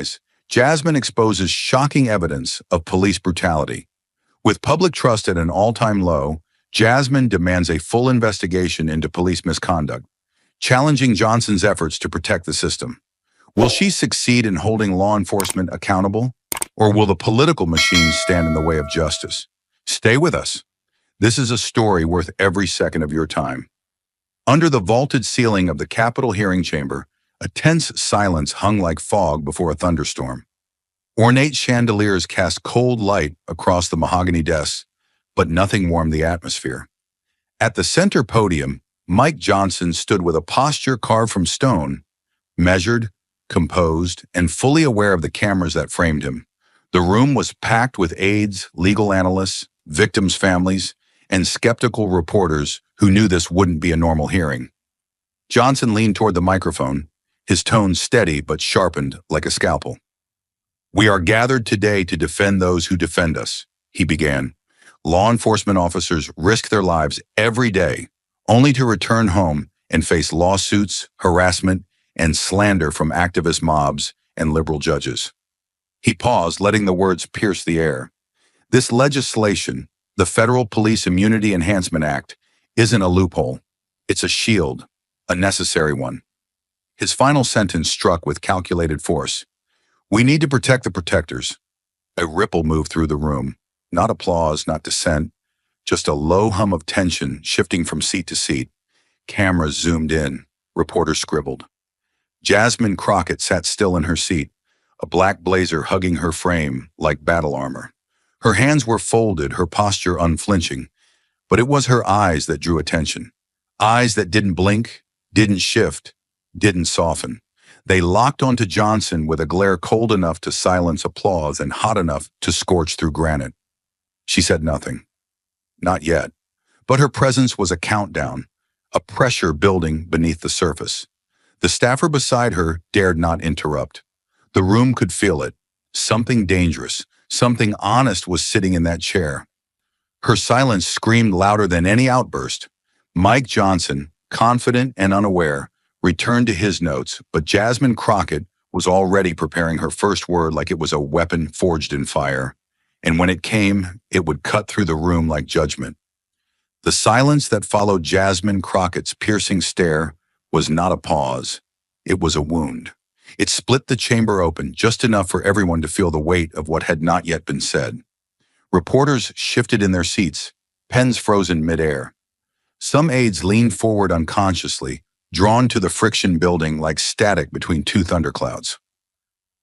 rise, Jasmine exposes shocking evidence of police brutality. With public trust at an all-time low, Jasmine demands a full investigation into police misconduct, challenging Johnson's efforts to protect the system. Will she succeed in holding law enforcement accountable, or will the political machine stand in the way of justice? Stay with us. This is a story worth every second of your time. Under the vaulted ceiling of the Capitol hearing chamber, a tense silence hung like fog before a thunderstorm. Ornate chandeliers cast cold light across the mahogany desks, but nothing warmed the atmosphere. At the center podium, Mike Johnson stood with a posture carved from stone, measured, composed, and fully aware of the cameras that framed him. The room was packed with aides, legal analysts, victims' families, and skeptical reporters who knew this wouldn't be a normal hearing. Johnson leaned toward the microphone, his tone steady but sharpened like a scalpel. "We are gathered today to defend those who defend us," he began. "Law enforcement officers risk their lives every day, only to return home and face lawsuits, harassment, and slander from activist mobs and liberal judges." He paused, letting the words pierce the air. This legislation, the Federal Police Immunity Enhancement Act, isn't a loophole. It's a shield, a necessary one. His final sentence struck with calculated force. "We need to protect the protectors." A ripple moved through the room. Not applause, not dissent, just a low hum of tension shifting from seat to seat. Cameras zoomed in. Reporters scribbled. Jasmine Crockett sat still in her seat, a black blazer hugging her frame like battle armor. Her hands were folded, her posture unflinching, but it was her eyes that drew attention. Eyes that didn't blink, didn't shift, didn't soften. They locked onto Johnson with a glare cold enough to silence applause and hot enough to scorch through granite. She said nothing. Not yet. But her presence was a countdown, a pressure building beneath the surface. The staffer beside her dared not interrupt. The room could feel it. Something dangerous, something honest was sitting in that chair. Her silence screamed louder than any outburst. Mike Johnson, confident and unaware, returned to his notes, but Jasmine Crockett was already preparing her first word like it was a weapon forged in fire. And when it came, it would cut through the room like judgment. The silence that followed Jasmine Crockett's piercing stare was not a pause. It was a wound. It split the chamber open just enough for everyone to feel the weight of what had not yet been said. Reporters shifted in their seats, pens frozen midair. Some aides leaned forward unconsciously, drawn to the friction building like static between two thunderclouds.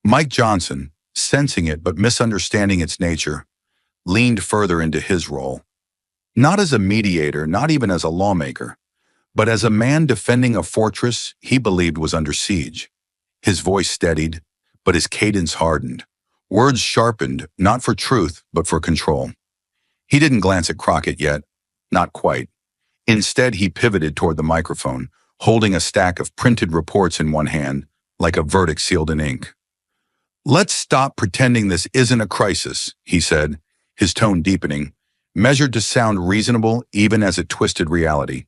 Mike Johnson, sensing it but misunderstanding its nature, leaned further into his role. Not as a mediator, not even as a lawmaker, but as a man defending a fortress he believed was under siege. His voice steadied, but his cadence hardened. Words sharpened, not for truth, but for control. He didn't glance at Crockett yet, not quite. Instead, he pivoted toward the microphone, holding a stack of printed reports in one hand, like a verdict sealed in ink. "Let's stop pretending this isn't a crisis," he said, his tone deepening, measured to sound reasonable even as it twisted reality.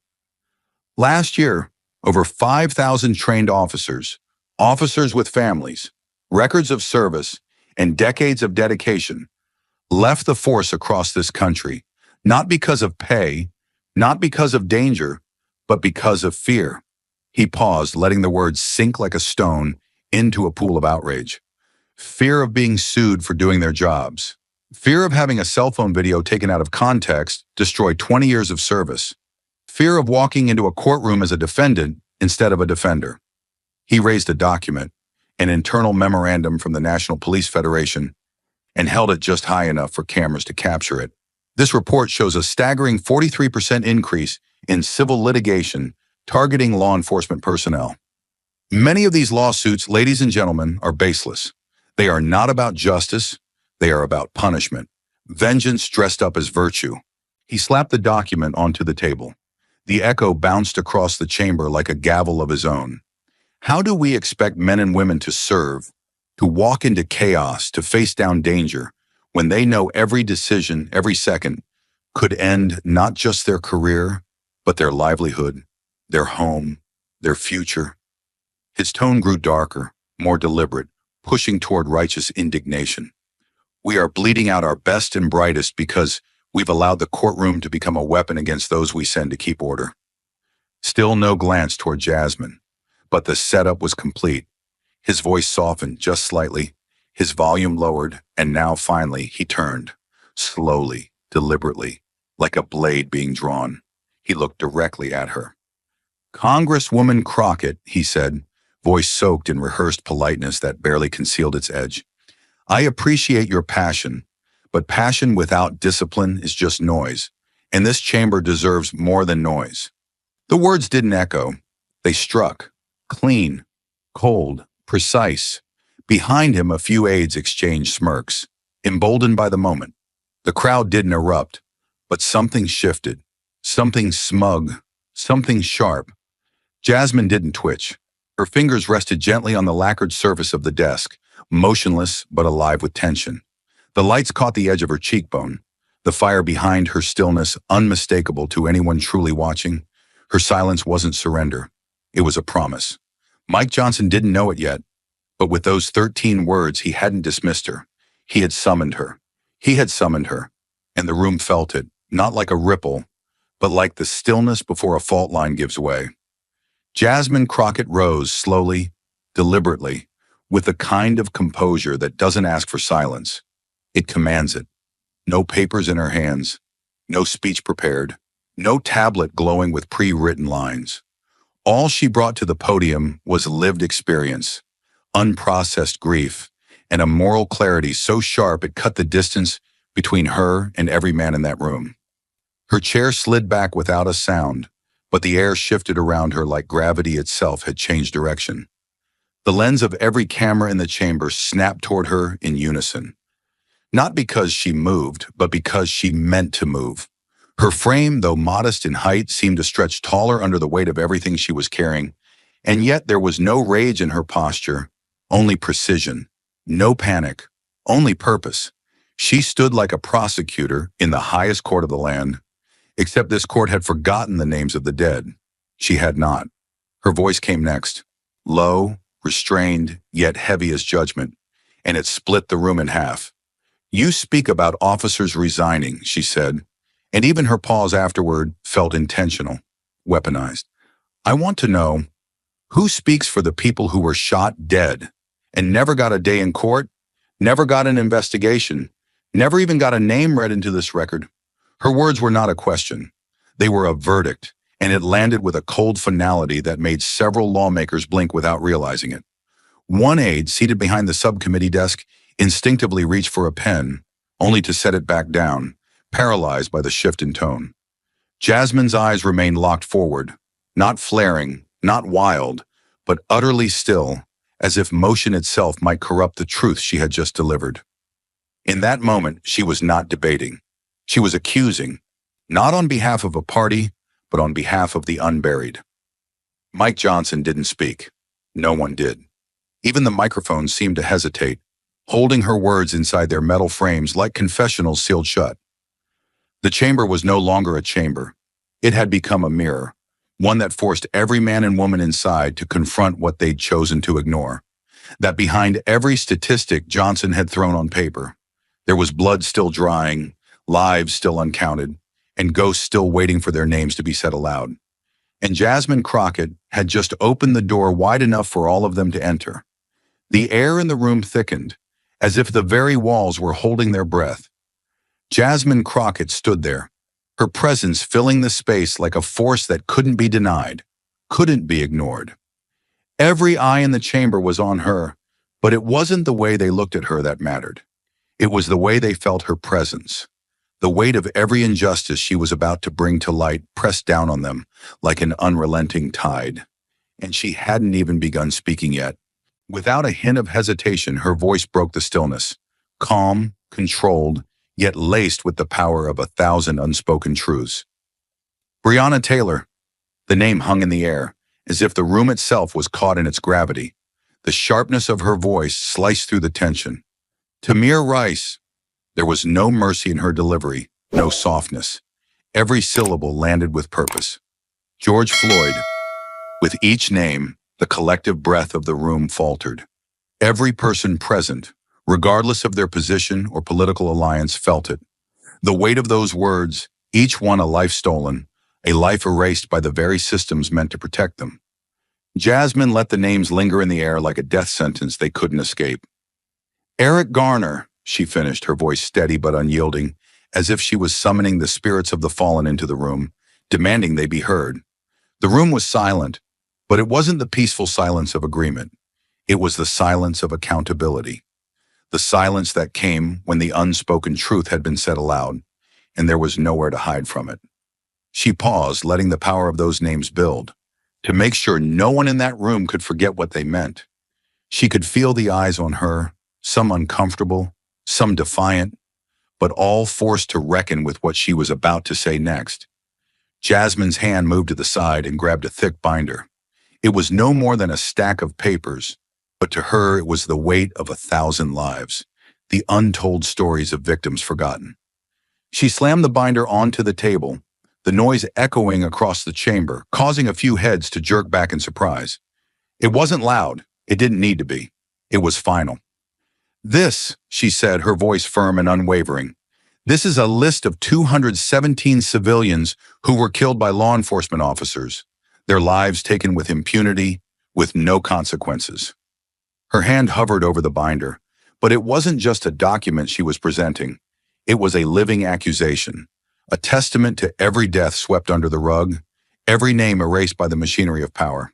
Last year, over 5,000 trained officers with families, records of service, and decades of dedication, left the force across this country, not because of pay, not because of danger, but because of fear. He paused, letting the words sink like a stone into a pool of outrage. Fear of being sued for doing their jobs. Fear of having a cell phone video taken out of context destroy 20 years of service. Fear of walking into a courtroom as a defendant instead of a defender. He raised a document, an internal memorandum from the National Police Federation, and held it just high enough for cameras to capture it. This report shows a staggering 43% increase in civil litigation targeting law enforcement personnel. Many of these lawsuits, ladies and gentlemen, are baseless. They are not about justice. They are about punishment. Vengeance dressed up as virtue. He slapped the document onto the table. The echo bounced across the chamber like a gavel of his own. How do we expect men and women to serve, to walk into chaos, to face down danger, when they know every decision, every second, could end not just their career, but their livelihood, their home, their future? His tone grew darker, more deliberate, pushing toward righteous indignation. We are bleeding out our best and brightest because we've allowed the courtroom to become a weapon against those we send to keep order. Still no glance toward Jasmine, but the setup was complete. His voice softened just slightly, his volume lowered, and now finally he turned. Slowly, deliberately, like a blade being drawn. He looked directly at her. "Congresswoman Crockett," he said, voice soaked in rehearsed politeness that barely concealed its edge. "I appreciate your passion, but passion without discipline is just noise, and this chamber deserves more than noise." The words didn't echo. They struck. Clean, cold, precise. Behind him, a few aides exchanged smirks, emboldened by the moment. The crowd didn't erupt, but something shifted. Something smug. Something sharp. Jasmine didn't twitch. Her fingers rested gently on the lacquered surface of the desk, motionless but alive with tension. The lights caught the edge of her cheekbone, the fire behind her stillness unmistakable to anyone truly watching. Her silence wasn't surrender. It was a promise. Mike Johnson didn't know it yet, but with those 13 words, he hadn't dismissed her. He had summoned her. He had summoned her, and the room felt it, not like a ripple, but like the stillness before a fault line gives way. Jasmine Crockett rose slowly, deliberately, with the kind of composure that doesn't ask for silence. It commands it. No papers in her hands, no speech prepared, no tablet glowing with pre-written lines. All she brought to the podium was lived experience, unprocessed grief, and a moral clarity so sharp it cut the distance between her and every man in that room. Her chair slid back without a sound, but the air shifted around her like gravity itself had changed direction. The lens of every camera in the chamber snapped toward her in unison. Not because she moved, but because she meant to move. Her frame, though modest in height, seemed to stretch taller under the weight of everything she was carrying, and yet there was no rage in her posture, only precision, no panic, only purpose. She stood like a prosecutor in the highest court of the land, except this court had forgotten the names of the dead. She had not. Her voice came next, low, restrained, yet heavy as judgment, and it split the room in half. "You speak about officers resigning," she said, and even her pause afterward felt intentional, weaponized. "I want to know, who speaks for the people who were shot dead and never got a day in court, never got an investigation, never even got a name read into this record?" Her words were not a question. They were a verdict, and it landed with a cold finality that made several lawmakers blink without realizing it. One aide, seated behind the subcommittee desk, instinctively reached for a pen, only to set it back down, paralyzed by the shift in tone. Jasmine's eyes remained locked forward, not flaring, not wild, but utterly still, as if motion itself might corrupt the truth she had just delivered. In that moment, she was not debating. She was accusing, not on behalf of a party, but on behalf of the unburied. Mike Johnson didn't speak. No one did. Even the microphone seemed to hesitate, holding her words inside their metal frames like confessionals sealed shut. The chamber was no longer a chamber. It had become a mirror, one that forced every man and woman inside to confront what they'd chosen to ignore. That behind every statistic Johnson had thrown on paper, there was blood still drying, lives still uncounted, and ghosts still waiting for their names to be said aloud. And Jasmine Crockett had just opened the door wide enough for all of them to enter. The air in the room thickened, as if the very walls were holding their breath. Jasmine Crockett stood there, her presence filling the space like a force that couldn't be denied, couldn't be ignored. Every eye in the chamber was on her, but it wasn't the way they looked at her that mattered. It was the way they felt her presence. The weight of every injustice she was about to bring to light pressed down on them like an unrelenting tide. And she hadn't even begun speaking yet. Without a hint of hesitation, her voice broke the stillness, calm, controlled, yet laced with the power of 1,000 unspoken truths. "Breonna Taylor." The name hung in the air, as if the room itself was caught in its gravity. The sharpness of her voice sliced through the tension. "Tamir Rice." There was no mercy in her delivery, no softness. Every syllable landed with purpose. "George Floyd." With each name, the collective breath of the room faltered. Every person present, regardless of their position or political alliance, felt it. The weight of those words, each one a life stolen, a life erased by the very systems meant to protect them. Jasmine let the names linger in the air like a death sentence they couldn't escape. Eric Garner, she finished, her voice steady but unyielding, as if she was summoning the spirits of the fallen into the room, demanding they be heard. The room was silent, but it wasn't the peaceful silence of agreement. It was the silence of accountability. The silence that came when the unspoken truth had been said aloud, and there was nowhere to hide from it. She paused, letting the power of those names build, to make sure no one in that room could forget what they meant. She could feel the eyes on her, some uncomfortable, some defiant, but all forced to reckon with what she was about to say next. Jasmine's hand moved to the side and grabbed a thick binder. It was no more than a stack of papers, but to her it was the weight of 1,000 lives, the untold stories of victims forgotten. She slammed the binder onto the table, the noise echoing across the chamber, causing a few heads to jerk back in surprise. It wasn't loud. It didn't need to be. It was final. "This," she said, her voice firm and unwavering, "this is a list of 217 civilians who were killed by law enforcement officers, their lives taken with impunity, with no consequences." Her hand hovered over the binder, but it wasn't just a document she was presenting. It was a living accusation, a testament to every death swept under the rug, every name erased by the machinery of power.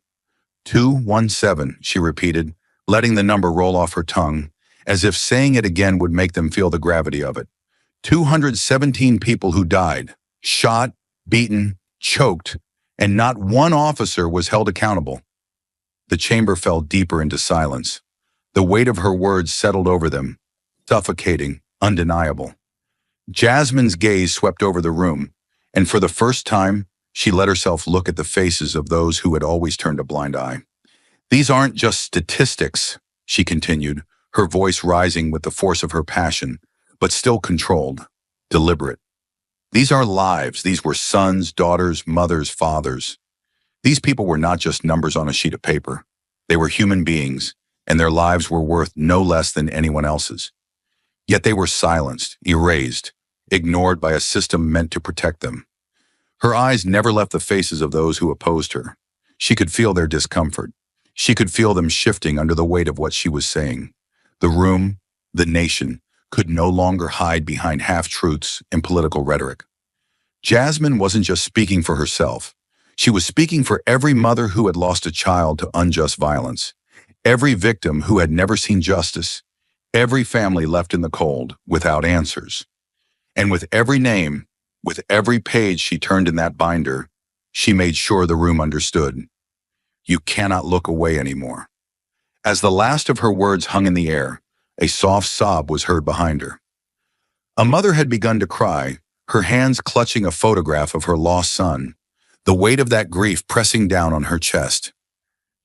217, she repeated, letting the number roll off her tongue, as if saying it again would make them feel the gravity of it. 217 people who died, shot, beaten, choked, and not one officer was held accountable. The chamber fell deeper into silence. The weight of her words settled over them, suffocating, undeniable. Jasmine's gaze swept over the room, and for the first time, she let herself look at the faces of those who had always turned a blind eye. "These aren't just statistics," she continued, her voice rising with the force of her passion, but still controlled, deliberate. "These are lives. These were sons, daughters, mothers, fathers. These people were not just numbers on a sheet of paper. They were human beings, and their lives were worth no less than anyone else's. Yet they were silenced, erased, ignored by a system meant to protect them." Her eyes never left the faces of those who opposed her. She could feel their discomfort. She could feel them shifting under the weight of what she was saying. The room, the nation, could no longer hide behind half-truths and political rhetoric. Jasmine wasn't just speaking for herself. She was speaking for every mother who had lost a child to unjust violence, every victim who had never seen justice, every family left in the cold without answers. And with every name, with every page she turned in that binder, she made sure the room understood. You cannot look away anymore. As the last of her words hung in the air, a soft sob was heard behind her. A mother had begun to cry, her hands clutching a photograph of her lost son, the weight of that grief pressing down on her chest.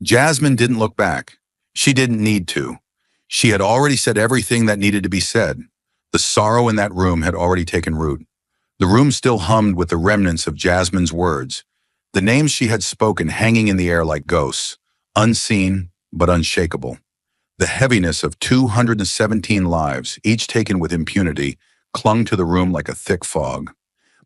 Jasmine didn't look back. She didn't need to. She had already said everything that needed to be said. The sorrow in that room had already taken root. The room still hummed with the remnants of Jasmine's words, the names she had spoken hanging in the air like ghosts, unseen but unshakable. The heaviness of 217 lives, each taken with impunity, clung to the room like a thick fog.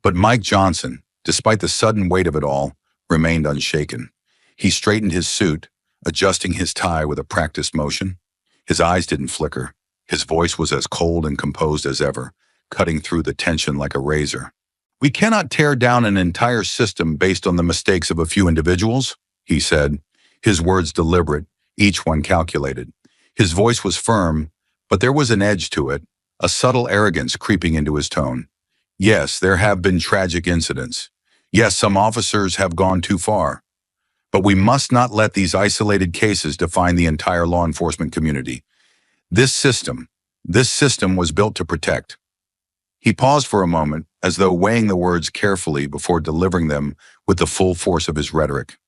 But Mike Johnson, despite the sudden weight of it all, remained unshaken. He straightened his suit, adjusting his tie with a practiced motion. His eyes didn't flicker. His voice was as cold and composed as ever, cutting through the tension like a razor. "We cannot tear down an entire system based on the mistakes of a few individuals," he said, his words deliberate, each one calculated. His voice was firm, but there was an edge to it, a subtle arrogance creeping into his tone. "Yes, there have been tragic incidents. Yes, some officers have gone too far. But we must not let these isolated cases define the entire law enforcement community. This system was built to protect." He paused for a moment, as though weighing the words carefully before delivering them with the full force of his rhetoric.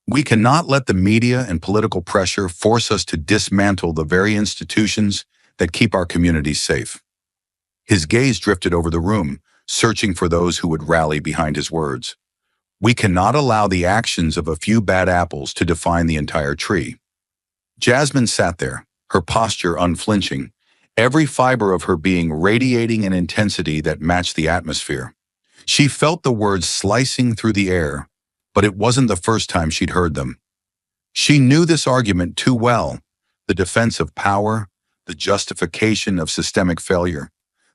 "We cannot let the media and political pressure force us to dismantle the very institutions that keep our communities safe." His gaze drifted over the room, searching for those who would rally behind his words. "We cannot allow the actions of a few bad apples to define the entire tree." Jasmine sat there, her posture unflinching, every fiber of her being radiating an intensity that matched the atmosphere. She felt the words slicing through the air, but it wasn't the first time she'd heard them. She knew this argument too well: the defense of power, the justification of systemic failure,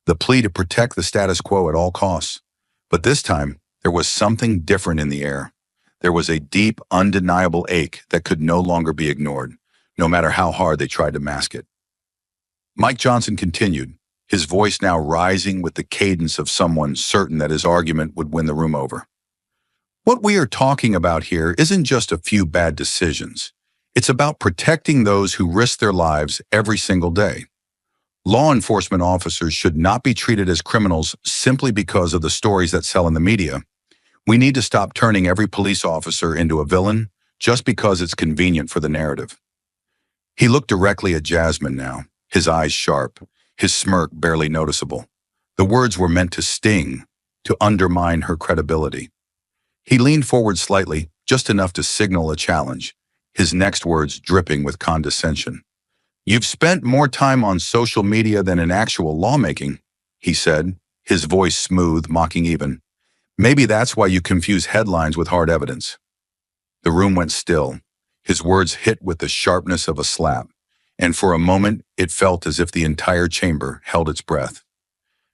the plea to protect the status quo at all costs. But this time, there was something different in the air. There was a deep, undeniable ache that could no longer be ignored, no matter how hard they tried to mask it. Mike Johnson continued, his voice now rising with the cadence of someone certain that his argument would win the room over. What we are talking about here isn't just a few bad decisions. It's about protecting those who risk their lives every single day. Law enforcement officers should not be treated as criminals simply because of the stories that sell in the media. We need to stop turning every police officer into a villain just because it's convenient for the narrative. He looked directly at Jasmine now, his eyes sharp, his smirk barely noticeable. The words were meant to sting, to undermine her credibility. He leaned forward slightly, just enough to signal a challenge, his next words dripping with condescension. "You've spent more time on social media than in actual lawmaking," he said, his voice smooth, mocking even. "Maybe that's why you confuse headlines with hard evidence." The room went still, his words hit with the sharpness of a slap, and for a moment it felt as if the entire chamber held its breath.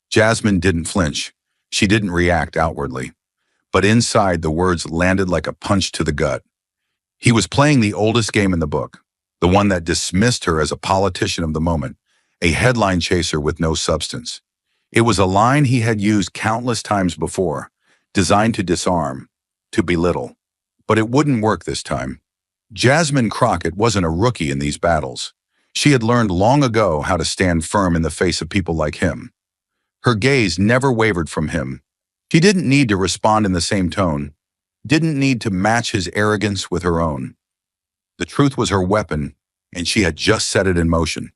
Jasmine didn't flinch. She didn't react outwardly. But inside, the words landed like a punch to the gut. He was playing the oldest game in the book, the one that dismissed her as a politician of the moment, a headline chaser with no substance. It was a line he had used countless times before, designed to disarm, to belittle. But it wouldn't work this time. Jasmine Crockett wasn't a rookie in these battles. She had learned long ago how to stand firm in the face of people like him. Her gaze never wavered from him. She didn't need to respond in the same tone, didn't need to match his arrogance with her own. The truth was her weapon, and she had just set it in motion.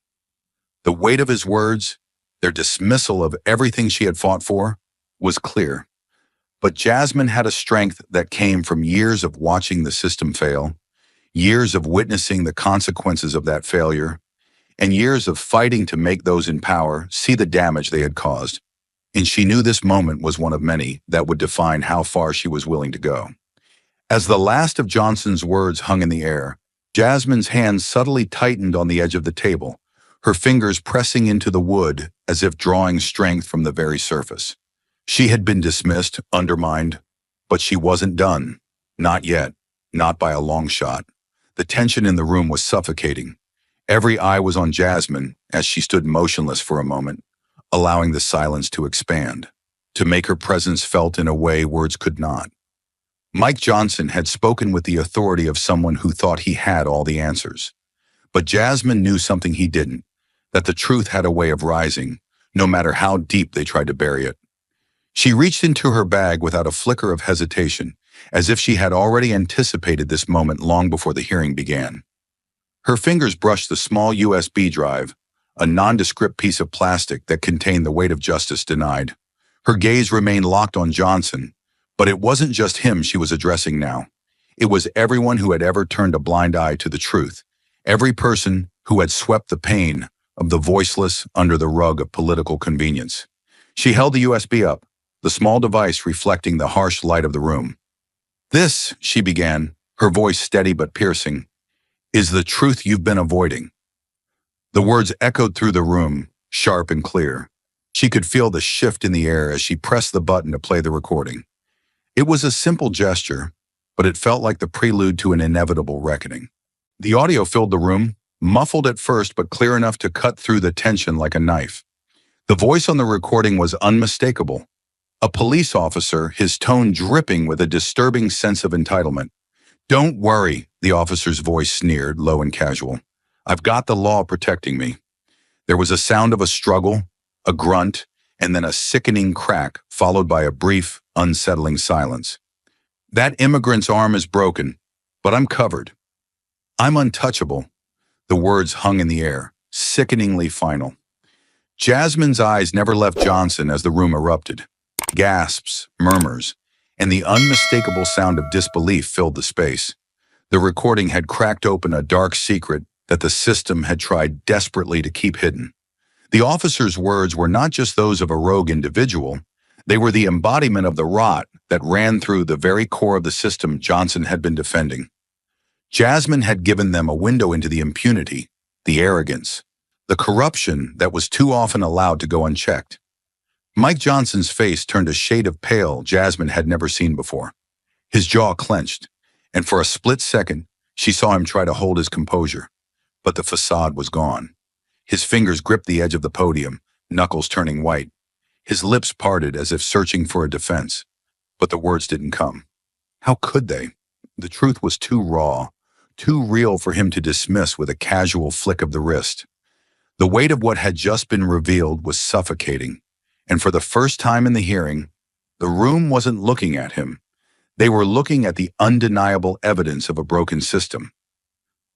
The weight of his words, their dismissal of everything she had fought for, was clear. But Jasmine had a strength that came from years of watching the system fail, years of witnessing the consequences of that failure, and years of fighting to make those in power see the damage they had caused. And she knew this moment was one of many that would define how far she was willing to go. As the last of Johnson's words hung in the air, Jasmine's hands subtly tightened on the edge of the table, her fingers pressing into the wood as if drawing strength from the very surface. She had been dismissed, undermined, but she wasn't done. Not yet, not by a long shot. The tension in the room was suffocating. Every eye was on Jasmine as she stood motionless for a moment, allowing the silence to expand, to make her presence felt in a way words could not. Mike Johnson had spoken with the authority of someone who thought he had all the answers. But Jasmine knew something he didn't, that the truth had a way of rising, no matter how deep they tried to bury it. She reached into her bag without a flicker of hesitation, as if she had already anticipated this moment long before the hearing began. Her fingers brushed the small USB drive, a nondescript piece of plastic that contained the weight of justice denied. Her gaze remained locked on Johnson, but it wasn't just him she was addressing now. It was everyone who had ever turned a blind eye to the truth, every person who had swept the pain of the voiceless under the rug of political convenience. She held the USB up, the small device reflecting the harsh light of the room. "This," she began, her voice steady but piercing, "is the truth you've been avoiding." The words echoed through the room, sharp and clear. She could feel the shift in the air as she pressed the button to play the recording. It was a simple gesture, but it felt like the prelude to an inevitable reckoning. The audio filled the room, muffled at first but clear enough to cut through the tension like a knife. The voice on the recording was unmistakable. A police officer, his tone dripping with a disturbing sense of entitlement. "Don't worry," the officer's voice sneered, low and casual. "I've got the law protecting me." There was a sound of a struggle, a grunt, and then a sickening crack, followed by a brief, unsettling silence. "That immigrant's arm is broken, but I'm covered. I'm untouchable." The words hung in the air, sickeningly final. Jasmine's eyes never left Johnson as the room erupted. Gasps, murmurs, and the unmistakable sound of disbelief filled the space. The recording had cracked open a dark secret that the system had tried desperately to keep hidden. The officer's words were not just those of a rogue individual, they were the embodiment of the rot that ran through the very core of the system Johnson had been defending. Jasmine had given them a window into the impunity, the arrogance, the corruption that was too often allowed to go unchecked. Mike Johnson's face turned a shade of pale Jasmine had never seen before. His jaw clenched, and for a split second, she saw him try to hold his composure. But the facade was gone. His fingers gripped the edge of the podium, knuckles turning white. His lips parted as if searching for a defense. But the words didn't come. How could they? The truth was too raw, too real for him to dismiss with a casual flick of the wrist. The weight of what had just been revealed was suffocating, and for the first time in the hearing, the room wasn't looking at him. They were looking at the undeniable evidence of a broken system.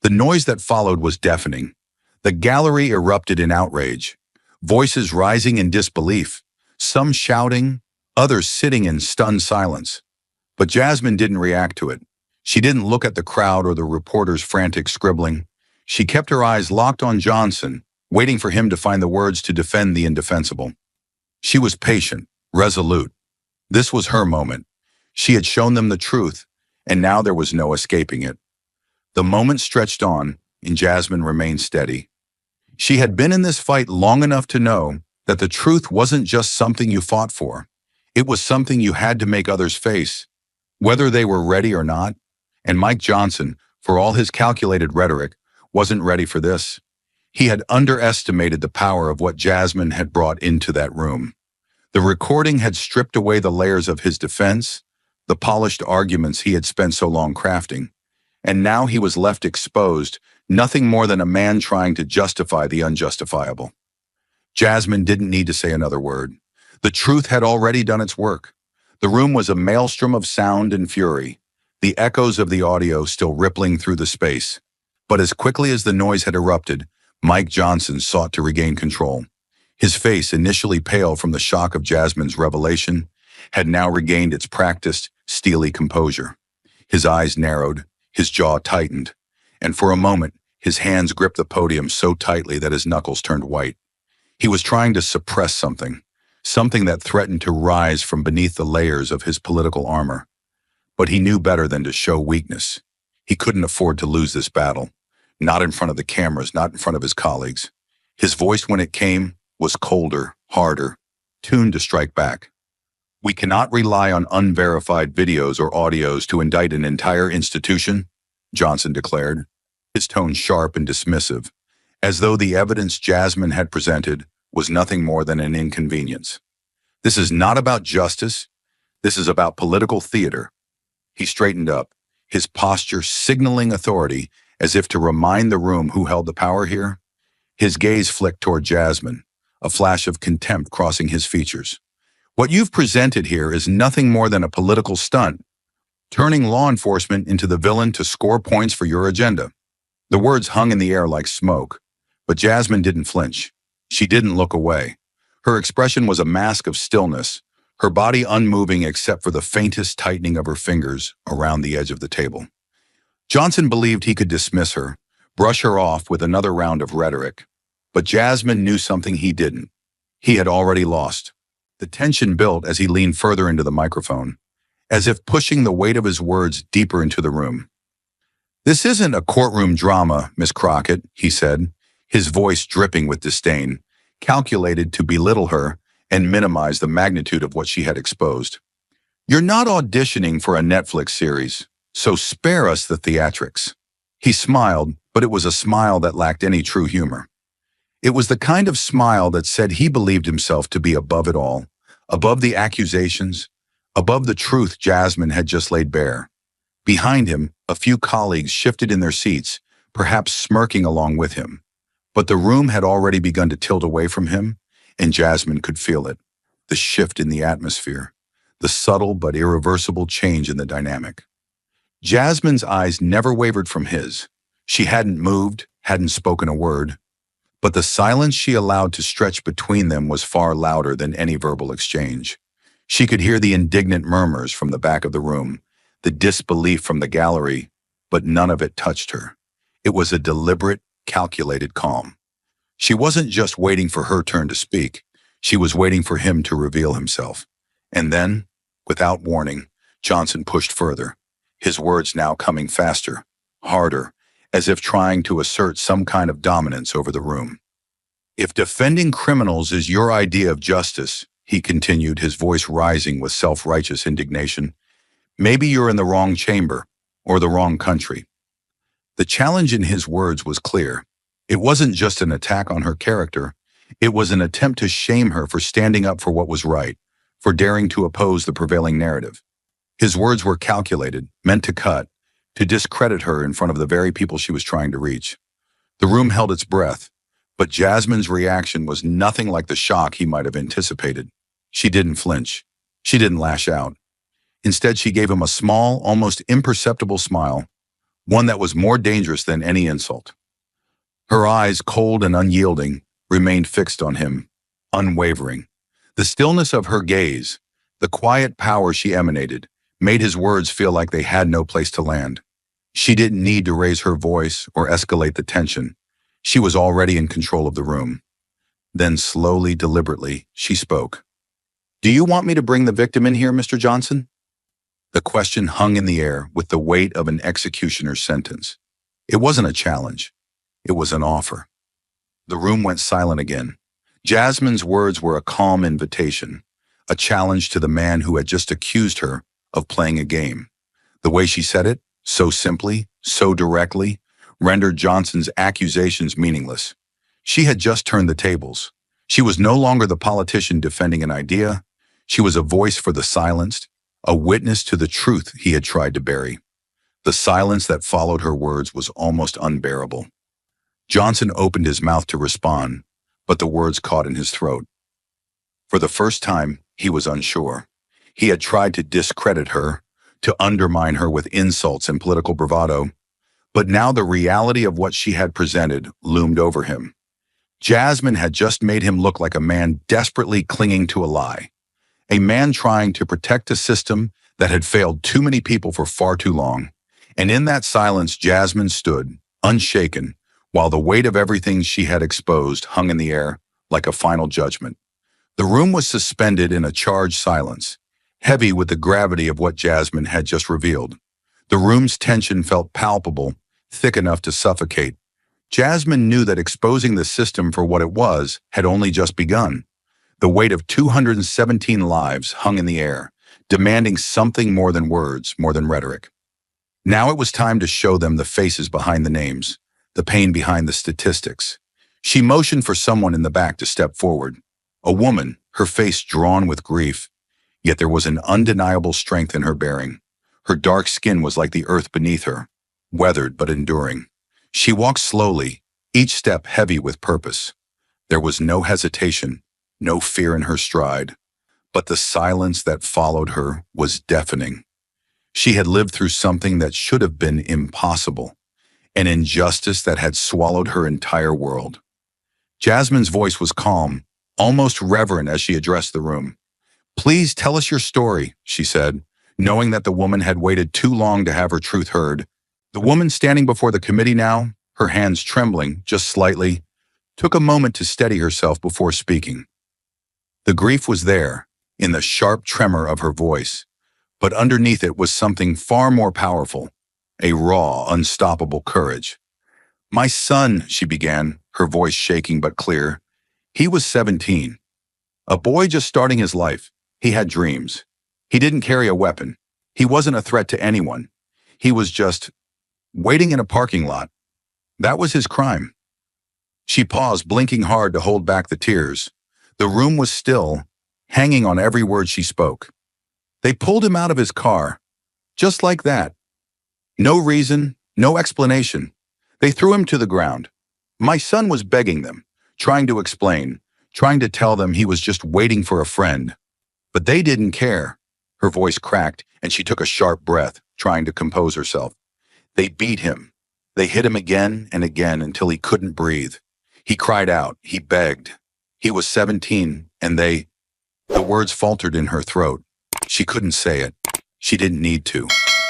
The noise that followed was deafening. The gallery erupted in outrage, voices rising in disbelief, some shouting, others sitting in stunned silence. But Jasmine didn't react to it. She didn't look at the crowd or the reporters' frantic scribbling. She kept her eyes locked on Johnson, waiting for him to find the words to defend the indefensible. She was patient, resolute. This was her moment. She had shown them the truth, and now there was no escaping it. The moment stretched on, and Jasmine remained steady. She had been in this fight long enough to know that the truth wasn't just something you fought for. It was something you had to make others face, whether they were ready or not. And Mike Johnson, for all his calculated rhetoric, wasn't ready for this. He had underestimated the power of what Jasmine had brought into that room. The recording had stripped away the layers of his defense, the polished arguments he had spent so long crafting. And now he was left exposed, nothing more than a man trying to justify the unjustifiable. Jasmine didn't need to say another word. The truth had already done its work. The room was a maelstrom of sound and fury, the echoes of the audio still rippling through the space. But as quickly as the noise had erupted, Mike Johnson sought to regain control. His face, initially pale from the shock of Jasmine's revelation, had now regained its practiced, steely composure. His eyes narrowed, his jaw tightened, and for a moment, his hands gripped the podium so tightly that his knuckles turned white. He was trying to suppress something that threatened to rise from beneath the layers of his political armor. But he knew better than to show weakness. He couldn't afford to lose this battle, not in front of the cameras, not in front of his colleagues. His voice, when it came, was colder, harder, tuned to strike back. "We cannot rely on unverified videos or audios to indict an entire institution," Johnson declared, his tone sharp and dismissive, as though the evidence Jasmine had presented was nothing more than an inconvenience. "This is not about justice. This is about political theater." He straightened up, his posture signaling authority as if to remind the room who held the power here. His gaze flicked toward Jasmine, a flash of contempt crossing his features. "What you've presented here is nothing more than a political stunt, turning law enforcement into the villain to score points for your agenda." The words hung in the air like smoke, but Jasmine didn't flinch. She didn't look away. Her expression was a mask of stillness, her body unmoving except for the faintest tightening of her fingers around the edge of the table. Johnson believed he could dismiss her, brush her off with another round of rhetoric. But Jasmine knew something he didn't. He had already lost. The tension built as he leaned further into the microphone, as if pushing the weight of his words deeper into the room. "This isn't a courtroom drama, Miss Crockett," he said, his voice dripping with disdain, calculated to belittle her and minimize the magnitude of what she had exposed. "You're not auditioning for a Netflix series, so spare us the theatrics." He smiled, but it was a smile that lacked any true humor. It was the kind of smile that said he believed himself to be above it all, above the accusations, above the truth Jasmine had just laid bare. Behind him, a few colleagues shifted in their seats, perhaps smirking along with him. But the room had already begun to tilt away from him, and Jasmine could feel it, the shift in the atmosphere, the subtle but irreversible change in the dynamic. Jasmine's eyes never wavered from his. She hadn't moved, hadn't spoken a word. But the silence she allowed to stretch between them was far louder than any verbal exchange. She could hear the indignant murmurs from the back of the room, the disbelief from the gallery, but none of it touched her. It was a deliberate, calculated calm. She wasn't just waiting for her turn to speak. She was waiting for him to reveal himself. And then, without warning, Johnson pushed further, his words now coming faster, harder, as if trying to assert some kind of dominance over the room. "If defending criminals is your idea of justice," he continued, his voice rising with self-righteous indignation, "maybe you're in the wrong chamber or the wrong country." The challenge in his words was clear. It wasn't just an attack on her character. It was an attempt to shame her for standing up for what was right, for daring to oppose the prevailing narrative. His words were calculated, meant to cut, to discredit her in front of the very people she was trying to reach. The room held its breath, but Jasmine's reaction was nothing like the shock he might have anticipated. She didn't flinch. She didn't lash out. Instead, she gave him a small, almost imperceptible smile, one that was more dangerous than any insult. Her eyes, cold and unyielding, remained fixed on him, unwavering. The stillness of her gaze, the quiet power she emanated, made his words feel like they had no place to land. She didn't need to raise her voice or escalate the tension. She was already in control of the room. Then slowly, deliberately, she spoke. "Do you want me to bring the victim in here, Mr. Johnson?" The question hung in the air with the weight of an executioner's sentence. It wasn't a challenge. It was an offer. The room went silent again. Jasmine's words were a calm invitation, a challenge to the man who had just accused her of playing a game. The way she said it, so simply, so directly, rendered Johnson's accusations meaningless. She had just turned the tables. She was no longer the politician defending an idea. She was a voice for the silenced, a witness to the truth he had tried to bury. The silence that followed her words was almost unbearable. Johnson opened his mouth to respond, but the words caught in his throat. For the first time, he was unsure. He had tried to discredit her, to undermine her with insults and political bravado, but now the reality of what she had presented loomed over him. Jasmine had just made him look like a man desperately clinging to a lie, a man trying to protect a system that had failed too many people for far too long. And in that silence, Jasmine stood, unshaken, while the weight of everything she had exposed hung in the air like a final judgment. The room was suspended in a charged silence, heavy with the gravity of what Jasmine had just revealed. The room's tension felt palpable, thick enough to suffocate. Jasmine knew that exposing the system for what it was had only just begun. The weight of 217 lives hung in the air, demanding something more than words, more than rhetoric. Now it was time to show them the faces behind the names, the pain behind the statistics. She motioned for someone in the back to step forward. A woman, her face drawn with grief, yet there was an undeniable strength in her bearing. Her dark skin was like the earth beneath her, weathered but enduring. She walked slowly, each step heavy with purpose. There was no hesitation, no fear in her stride, but the silence that followed her was deafening. She had lived through something that should have been impossible, an injustice that had swallowed her entire world. Jasmine's voice was calm, almost reverent as she addressed the room. "Please tell us your story," she said, knowing that the woman had waited too long to have her truth heard. The woman standing before the committee now, her hands trembling just slightly, took a moment to steady herself before speaking. The grief was there, in the sharp tremor of her voice, but underneath it was something far more powerful, a raw, unstoppable courage. "My son," she began, her voice shaking but clear. "He was 17. A boy just starting his life. He had dreams. He didn't carry a weapon. He wasn't a threat to anyone. He was just waiting in a parking lot. That was his crime." She paused, blinking hard to hold back the tears. The room was still, hanging on every word she spoke. "They pulled him out of his car. Just like that. No reason, no explanation. They threw him to the ground. My son was begging them, trying to explain, trying to tell them he was just waiting for a friend. But they didn't care." Her voice cracked, and she took a sharp breath, trying to compose herself. "They beat him. They hit him again and again until he couldn't breathe. He cried out. He begged. He was 17, and they—" The words faltered in her throat. She couldn't say it. She didn't need to.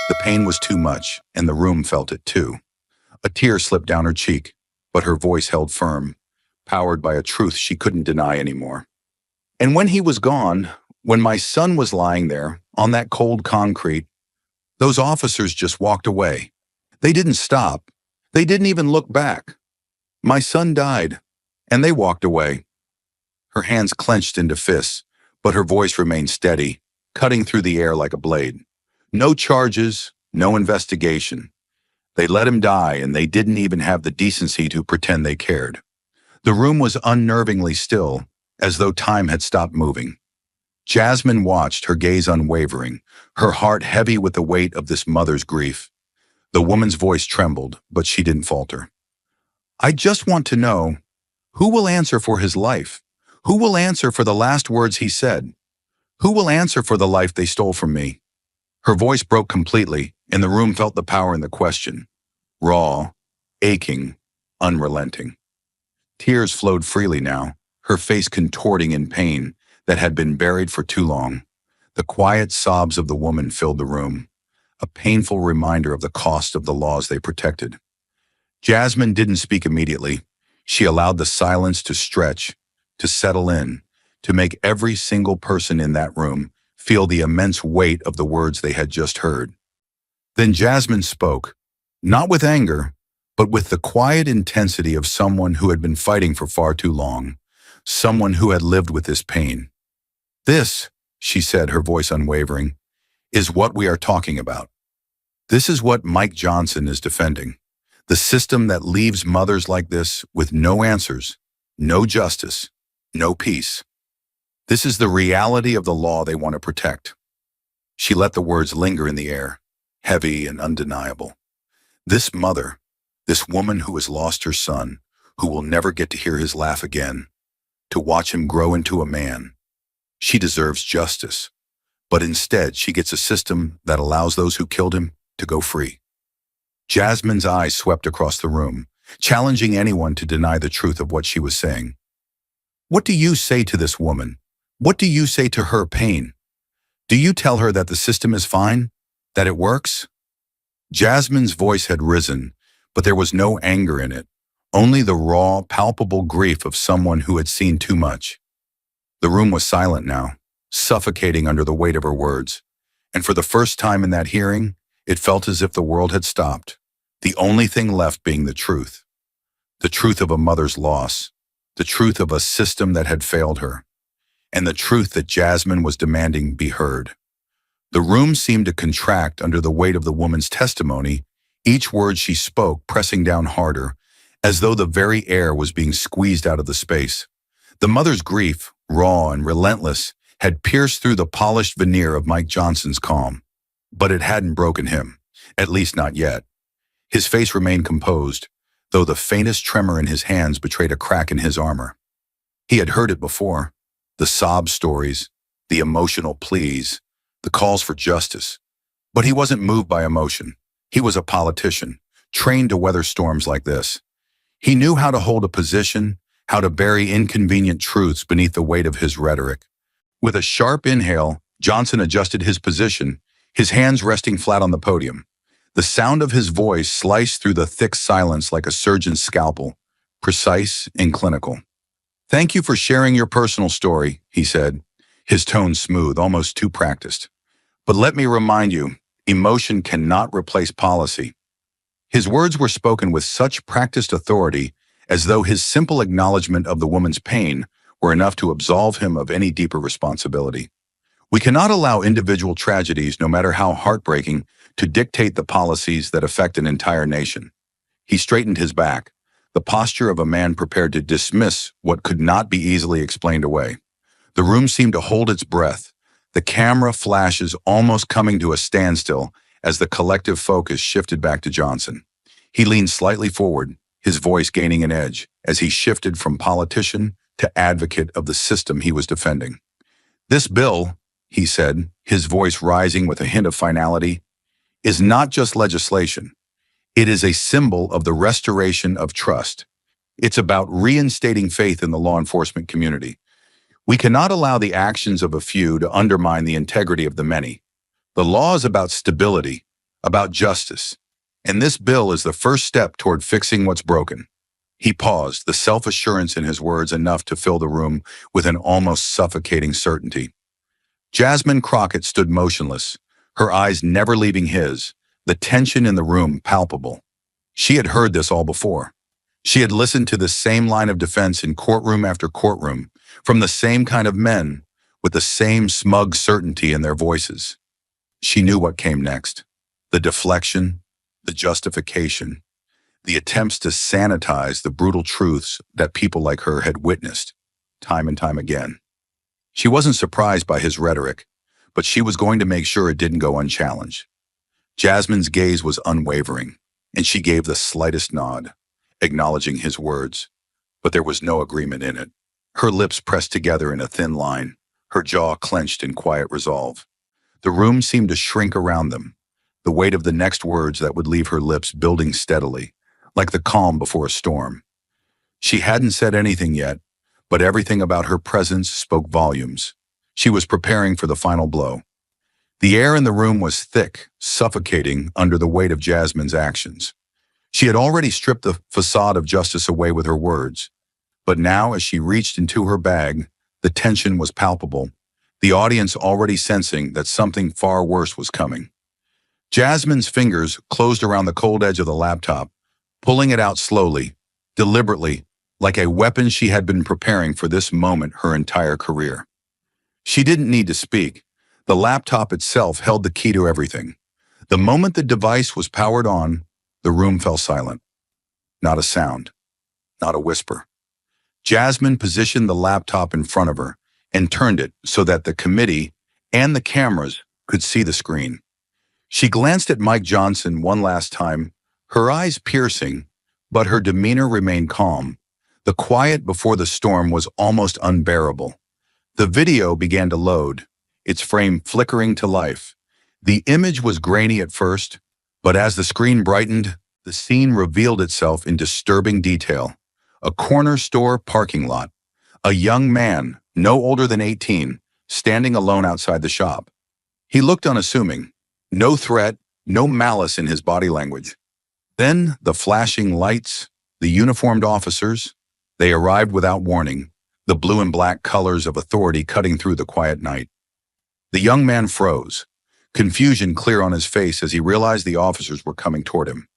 The pain was too much, and the room felt it too. A tear slipped down her cheek. but her voice held firm, powered by a truth she couldn't deny anymore. And when he was gone, when my son was lying there, on that cold concrete, those officers just walked away. They didn't stop. They didn't even look back. My son died, and they walked away. Her hands clenched into fists, but her voice remained steady, cutting through the air like a blade. No charges, no investigation. They let him die, and they didn't even have the decency to pretend they cared. The room was unnervingly still, as though time had stopped moving. Jasmine watched, her gaze unwavering, her heart heavy with the weight of this mother's grief. The woman's voice trembled, but she didn't falter. "I just want to know, who will answer for his life? Who will answer for the last words he said? Who will answer for the life they stole from me?" Her voice broke completely, and the room felt the power in the question. Raw, aching, unrelenting. Tears flowed freely now, her face contorting in pain that had been buried for too long. The quiet sobs of the woman filled the room, a painful reminder of the cost of the laws they protected. Jasmine didn't speak immediately. She allowed the silence to stretch, to settle in, to make every single person in that room feel the immense weight of the words they had just heard. Then Jasmine spoke, not with anger, but with the quiet intensity of someone who had been fighting for far too long, someone who had lived with this pain. "This," she said, her voice unwavering, "is what we are talking about. This is what Mike Johnson is defending. The system that leaves mothers like this with no answers, no justice, no peace. This is the reality of the law they want to protect." She let the words linger in the air, heavy and undeniable. This mother, this woman who has lost her son, who will never get to hear his laugh again, to watch him grow into a man. She deserves justice, but instead she gets a system that allows those who killed him to go free. Jasmine's eyes swept across the room, challenging anyone to deny the truth of what she was saying. "What do you say to this woman? What do you say to her pain? Do you tell her that the system is fine? That it works?" Jasmine's voice had risen, but there was no anger in it, only the raw, palpable grief of someone who had seen too much. The room was silent now, suffocating under the weight of her words, and for the first time in that hearing, it felt as if the world had stopped, the only thing left being the truth of a mother's loss, the truth of a system that had failed her, and the truth that Jasmine was demanding be heard. The room seemed to contract under the weight of the woman's testimony, each word she spoke pressing down harder, as though the very air was being squeezed out of the space. The mother's grief, raw and relentless, had pierced through the polished veneer of Mike Johnson's calm. But it hadn't broken him, at least not yet. His face remained composed, though the faintest tremor in his hands betrayed a crack in his armor. He had heard it before, the sob stories, the emotional pleas, the calls for justice. But he wasn't moved by emotion. He was a politician, trained to weather storms like this. He knew how to hold a position, how to bury inconvenient truths beneath the weight of his rhetoric. With a sharp inhale, Johnson adjusted his position, his hands resting flat on the podium. The sound of his voice sliced through the thick silence like a surgeon's scalpel, precise and clinical. "Thank you for sharing your personal story," he said, his tone smooth, almost too practiced. "But let me remind you, emotion cannot replace policy." His words were spoken with such practiced authority, as though his simple acknowledgement of the woman's pain were enough to absolve him of any deeper responsibility. We cannot allow individual tragedies, no matter how heartbreaking, to dictate the policies that affect an entire nation. He straightened his back, the posture of a man prepared to dismiss what could not be easily explained away. The room seemed to hold its breath, the camera flashes almost coming to a standstill as the collective focus shifted back to Johnson. He leaned slightly forward, his voice gaining an edge as he shifted from politician to advocate of the system he was defending. "This bill," he said, his voice rising with a hint of finality, "is not just legislation. It is a symbol of the restoration of trust. It's about reinstating faith in the law enforcement community. We cannot allow the actions of a few to undermine the integrity of the many. The law is about stability, about justice, and this bill is the first step toward fixing what's broken." He paused, the self-assurance in his words enough to fill the room with an almost suffocating certainty. Jasmine Crockett stood motionless, her eyes never leaving his, the tension in the room palpable. She had heard this all before. She had listened to the same line of defense in courtroom after courtroom, from the same kind of men, with the same smug certainty in their voices. She knew what came next. The deflection, the justification, the attempts to sanitize the brutal truths that people like her had witnessed, time and time again. She wasn't surprised by his rhetoric, but she was going to make sure it didn't go unchallenged. Jasmine's gaze was unwavering, and she gave the slightest nod, acknowledging his words, but there was no agreement in it. Her lips pressed together in a thin line, her jaw clenched in quiet resolve. The room seemed to shrink around them, the weight of the next words that would leave her lips building steadily, like the calm before a storm. She hadn't said anything yet, but everything about her presence spoke volumes. She was preparing for the final blow. The air in the room was thick, suffocating under the weight of Jasmine's actions. She had already stripped the facade of justice away with her words, but now as she reached into her bag, the tension was palpable, the audience already sensing that something far worse was coming. Jasmine's fingers closed around the cold edge of the laptop, pulling it out slowly, deliberately, like a weapon she had been preparing for this moment her entire career. She didn't need to speak. The laptop itself held the key to everything. The moment the device was powered on, the room fell silent. Not a sound, not a whisper. Jasmine positioned the laptop in front of her and turned it so that the committee and the cameras could see the screen. She glanced at Mike Johnson one last time, her eyes piercing, but her demeanor remained calm. The quiet before the storm was almost unbearable. The video began to load, its frame flickering to life. The image was grainy at first, but as the screen brightened, the scene revealed itself in disturbing detail. A corner store parking lot. A young man, no older than 18, standing alone outside the shop. He looked unassuming. No threat, no malice in his body language. Then the flashing lights, the uniformed officers. They arrived without warning, the blue and black colors of authority cutting through the quiet night. The young man froze, confusion clear on his face as he realized the officers were coming toward him.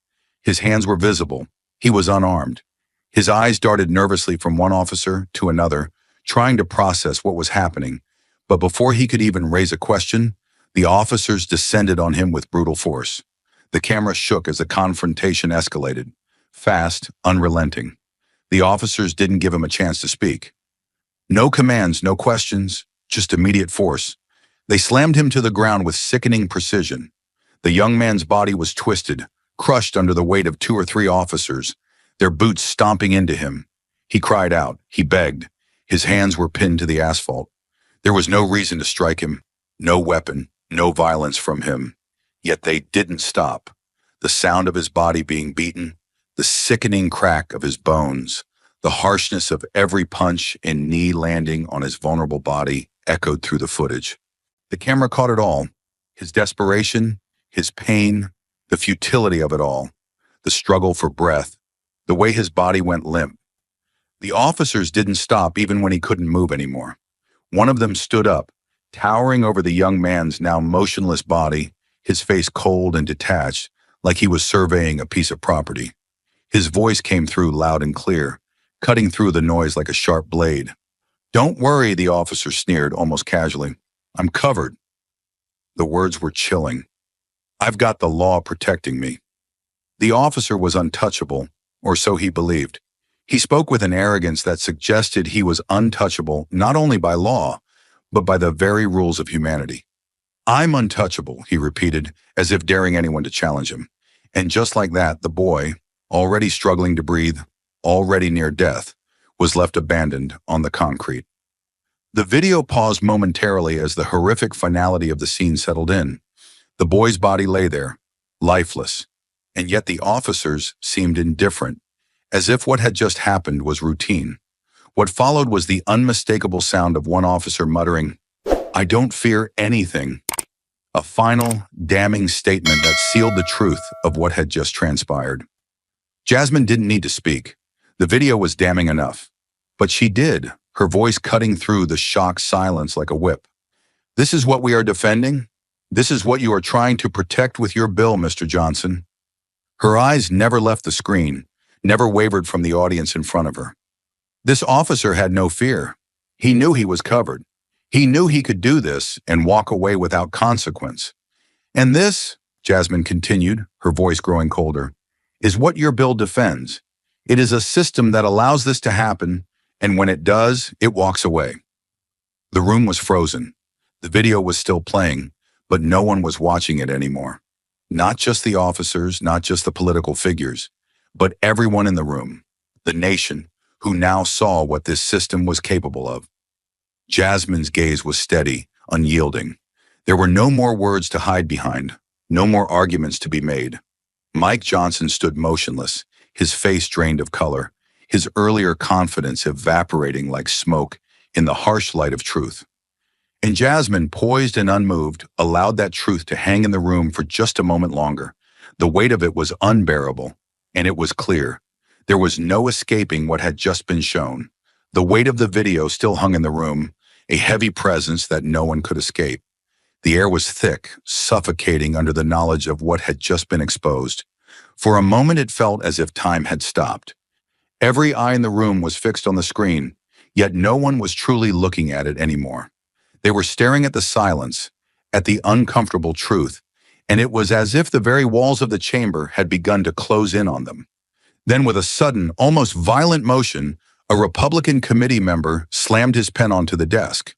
His hands were visible. He was unarmed. His eyes darted nervously from one officer to another, trying to process what was happening. But before he could even raise a question, the officers descended on him with brutal force. The camera shook as the confrontation escalated, fast, unrelenting. The officers didn't give him a chance to speak. No commands, no questions, just immediate force. They slammed him to the ground with sickening precision. The young man's body was twisted, crushed under the weight of 2 or 3 officers, their boots stomping into him. He cried out, he begged. His hands were pinned to the asphalt. There was no reason to strike him, no weapon, no violence from him. Yet they didn't stop. The sound of his body being beaten, the sickening crack of his bones, the harshness of every punch and knee landing on his vulnerable body echoed through the footage. The camera caught it all, his desperation, his pain, the futility of it all, the struggle for breath, the way his body went limp. The officers didn't stop even when he couldn't move anymore. One of them stood up, towering over the young man's now motionless body, his face cold and detached, like he was surveying a piece of property. His voice came through loud and clear, cutting through the noise like a sharp blade. "Don't worry," the officer sneered almost casually. "I'm covered." The words were chilling. "I've got the law protecting me." The officer was untouchable, or so he believed. He spoke with an arrogance that suggested he was untouchable not only by law, but by the very rules of humanity. "I'm untouchable," he repeated, as if daring anyone to challenge him. And just like that, the boy, already struggling to breathe, already near death, was left abandoned on the concrete. The video paused momentarily as the horrific finality of the scene settled in. The boy's body lay there, lifeless, and yet the officers seemed indifferent, as if what had just happened was routine. What followed was the unmistakable sound of one officer muttering, "I don't fear anything," a final, damning statement that sealed the truth of what had just transpired. Jasmine didn't need to speak. The video was damning enough. But she did, her voice cutting through the shocked silence like a whip. This is what we are defending? This is what you are trying to protect with your bill, Mr. Johnson. Her eyes never left the screen, never wavered from the audience in front of her. This officer had no fear. He knew he was covered. He knew he could do this and walk away without consequence. And this, Jasmine continued, her voice growing colder, is what your bill defends. It is a system that allows this to happen, and when it does, it walks away. The room was frozen. The video was still playing, but no one was watching it anymore. Not just the officers, not just the political figures, but everyone in the room, the nation, who now saw what this system was capable of. Jasmine's gaze was steady, unyielding. There were no more words to hide behind, no more arguments to be made. Mike Johnson stood motionless, his face drained of color, his earlier confidence evaporating like smoke in the harsh light of truth. And Jasmine, poised and unmoved, allowed that truth to hang in the room for just a moment longer. The weight of it was unbearable, and it was clear. There was no escaping what had just been shown. The weight of the video still hung in the room, a heavy presence that no one could escape. The air was thick, suffocating under the knowledge of what had just been exposed. For a moment it felt as if time had stopped. Every eye in the room was fixed on the screen, yet no one was truly looking at it anymore. They were staring at the silence, at the uncomfortable truth, and it was as if the very walls of the chamber had begun to close in on them. Then with a sudden, almost violent motion, a Republican committee member slammed his pen onto the desk.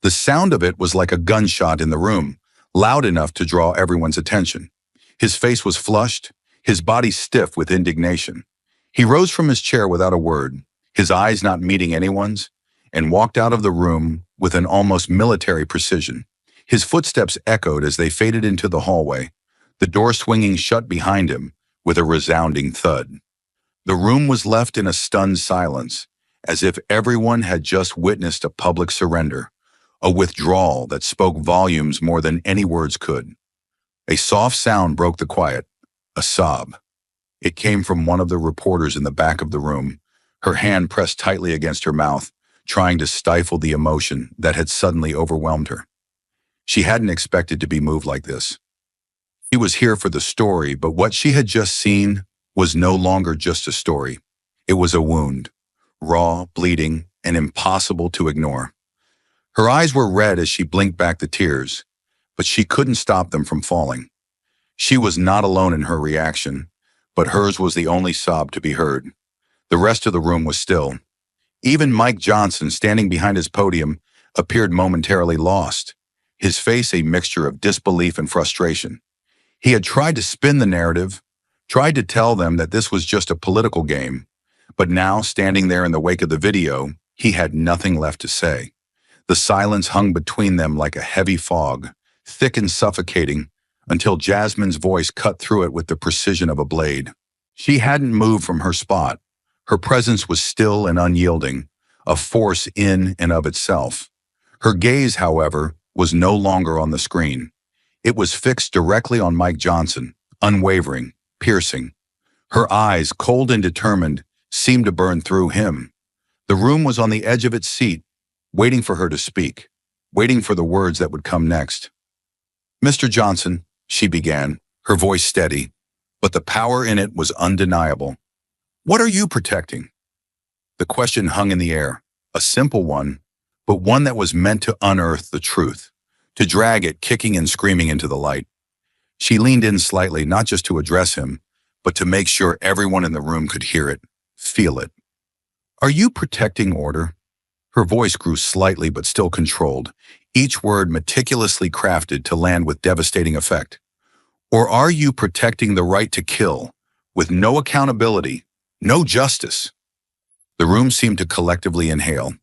The sound of it was like a gunshot in the room, loud enough to draw everyone's attention. His face was flushed, his body stiff with indignation. He rose from his chair without a word, his eyes not meeting anyone's, and walked out of the room with an almost military precision. His footsteps echoed as they faded into the hallway, the door swinging shut behind him with a resounding thud. The room was left in a stunned silence, as if everyone had just witnessed a public surrender, a withdrawal that spoke volumes more than any words could. A soft sound broke the quiet, a sob. It came from one of the reporters in the back of the room, her hand pressed tightly against her mouth, trying to stifle the emotion that had suddenly overwhelmed her. She hadn't expected to be moved like this. She was here for the story, but what she had just seen was no longer just a story. It was a wound, raw, bleeding, and impossible to ignore. Her eyes were red as she blinked back the tears, but she couldn't stop them from falling. She was not alone in her reaction, but hers was the only sob to be heard. The rest of the room was still. Even Mike Johnson, standing behind his podium, appeared momentarily lost, his face a mixture of disbelief and frustration. He had tried to spin the narrative, tried to tell them that this was just a political game, but now, standing there in the wake of the video, he had nothing left to say. The silence hung between them like a heavy fog, thick and suffocating, until Jasmine's voice cut through it with the precision of a blade. She hadn't moved from her spot. Her presence was still and unyielding, a force in and of itself. Her gaze, however, was no longer on the screen. It was fixed directly on Mike Johnson, unwavering, piercing. Her eyes, cold and determined, seemed to burn through him. The room was on the edge of its seat, waiting for her to speak, waiting for the words that would come next. "Mr. Johnson," she began, her voice steady, but the power in it was undeniable. "What are you protecting?" The question hung in the air, a simple one, but one that was meant to unearth the truth, to drag it kicking and screaming into the light. She leaned in slightly, not just to address him, but to make sure everyone in the room could hear it, feel it. "Are you protecting order?" Her voice grew slightly but still controlled, each word meticulously crafted to land with devastating effect. "Or are you protecting the right to kill, with no accountability, no justice?" The room seemed to collectively inhale.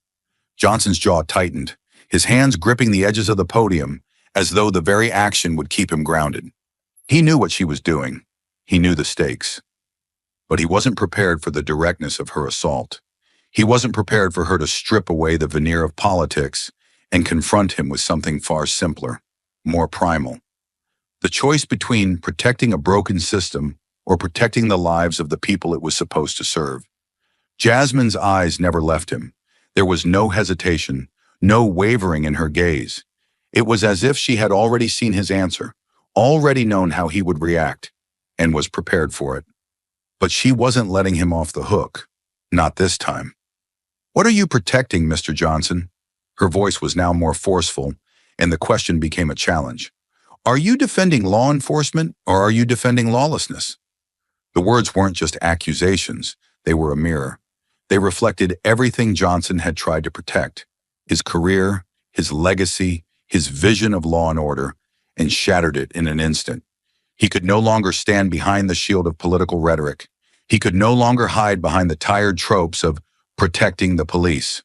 Johnson's jaw tightened, his hands gripping the edges of the podium, as though the very action would keep him grounded. He knew what she was doing. He knew the stakes. But he wasn't prepared for the directness of her assault. He wasn't prepared for her to strip away the veneer of politics and confront him with something far simpler, more primal. The choice between protecting a broken system or protecting the lives of the people it was supposed to serve. Jasmine's eyes never left him. There was no hesitation, no wavering in her gaze. It was as if she had already seen his answer, already known how he would react, and was prepared for it. But she wasn't letting him off the hook. Not this time. "What are you protecting, Mr. Johnson?" Her voice was now more forceful, and the question became a challenge. "Are you defending law enforcement, or are you defending lawlessness?" The words weren't just accusations, they were a mirror. They reflected everything Johnson had tried to protect: his career, his legacy, his vision of law and order, and shattered it in an instant. He could no longer stand behind the shield of political rhetoric. He could no longer hide behind the tired tropes of protecting the police.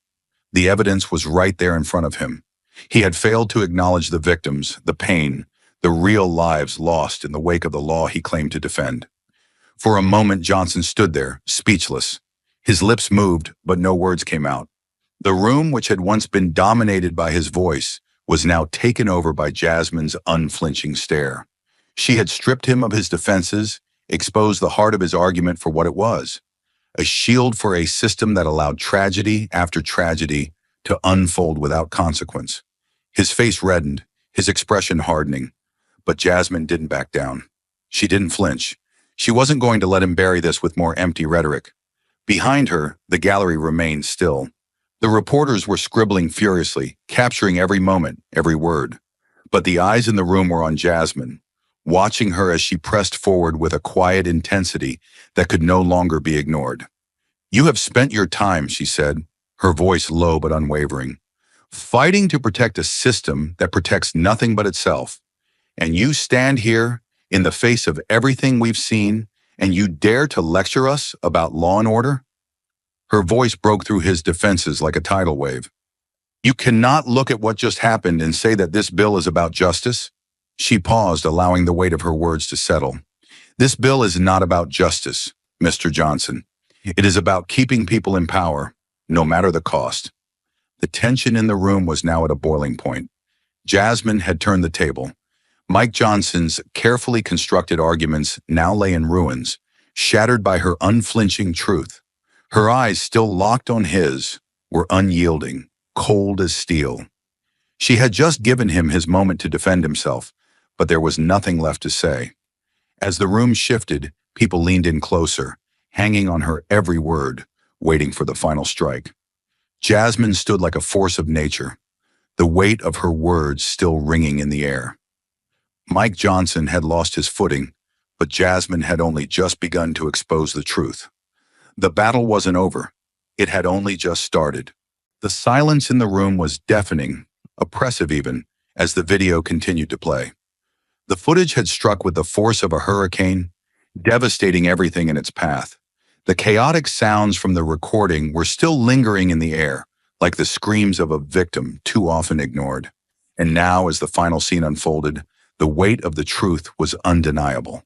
The evidence was right there in front of him. He had failed to acknowledge the victims, the pain, the real lives lost in the wake of the law he claimed to defend. For a moment, Johnson stood there, speechless. His lips moved, but no words came out. The room, which had once been dominated by his voice, was now taken over by Jasmine's unflinching stare. She had stripped him of his defenses, exposed the heart of his argument for what it was: a shield for a system that allowed tragedy after tragedy to unfold without consequence. His face reddened, his expression hardening. But Jasmine didn't back down. She didn't flinch. She wasn't going to let him bury this with more empty rhetoric. Behind her, the gallery remained still. The reporters were scribbling furiously, capturing every moment, every word. But the eyes in the room were on Jasmine, watching her as she pressed forward with a quiet intensity that could no longer be ignored. "You have spent your time," she said, her voice low but unwavering, "fighting to protect a system that protects nothing but itself. And you stand here, in the face of everything we've seen, and you dare to lecture us about law and order?" Her voice broke through his defenses like a tidal wave. "You cannot look at what just happened and say that this bill is about justice." She paused, allowing the weight of her words to settle. "This bill is not about justice, Mr. Johnson. It is about keeping people in power, no matter the cost." The tension in the room was now at a boiling point. Jasmine had turned the table. Mike Johnson's carefully constructed arguments now lay in ruins, shattered by her unflinching truth. Her eyes, still locked on his, were unyielding, cold as steel. She had just given him his moment to defend himself, but there was nothing left to say. As the room shifted, people leaned in closer, hanging on her every word, waiting for the final strike. Jasmine stood like a force of nature, the weight of her words still ringing in the air. Mike Johnson had lost his footing, but Jasmine had only just begun to expose the truth. The battle wasn't over. It had only just started. The silence in the room was deafening, oppressive even, as the video continued to play. The footage had struck with the force of a hurricane, devastating everything in its path. The chaotic sounds from the recording were still lingering in the air, like the screams of a victim too often ignored. And now, as the final scene unfolded, the weight of the truth was undeniable.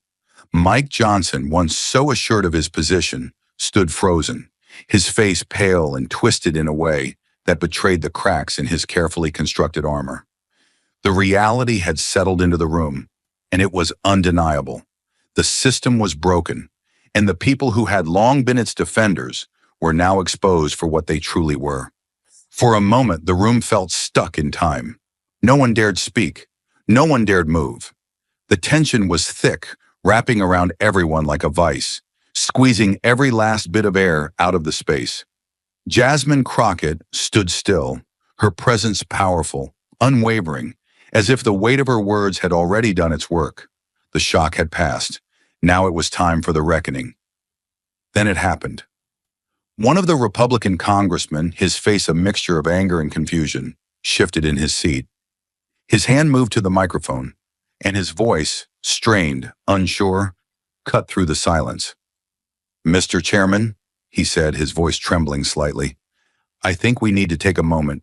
Mike Johnson, once so assured of his position, stood frozen, his face pale and twisted in a way that betrayed the cracks in his carefully constructed armor. The reality had settled into the room, and it was undeniable. The system was broken, and the people who had long been its defenders were now exposed for what they truly were. For a moment, the room felt stuck in time. No one dared speak. No one dared move. The tension was thick, wrapping around everyone like a vice, squeezing every last bit of air out of the space. Jasmine Crockett stood still, her presence powerful, unwavering, as if the weight of her words had already done its work. The shock had passed. Now it was time for the reckoning. Then it happened. One of the Republican congressmen, his face a mixture of anger and confusion, shifted in his seat. His hand moved to the microphone, and his voice, strained, unsure, cut through the silence. "Mr. Chairman," he said, his voice trembling slightly, "I think we need to take a moment.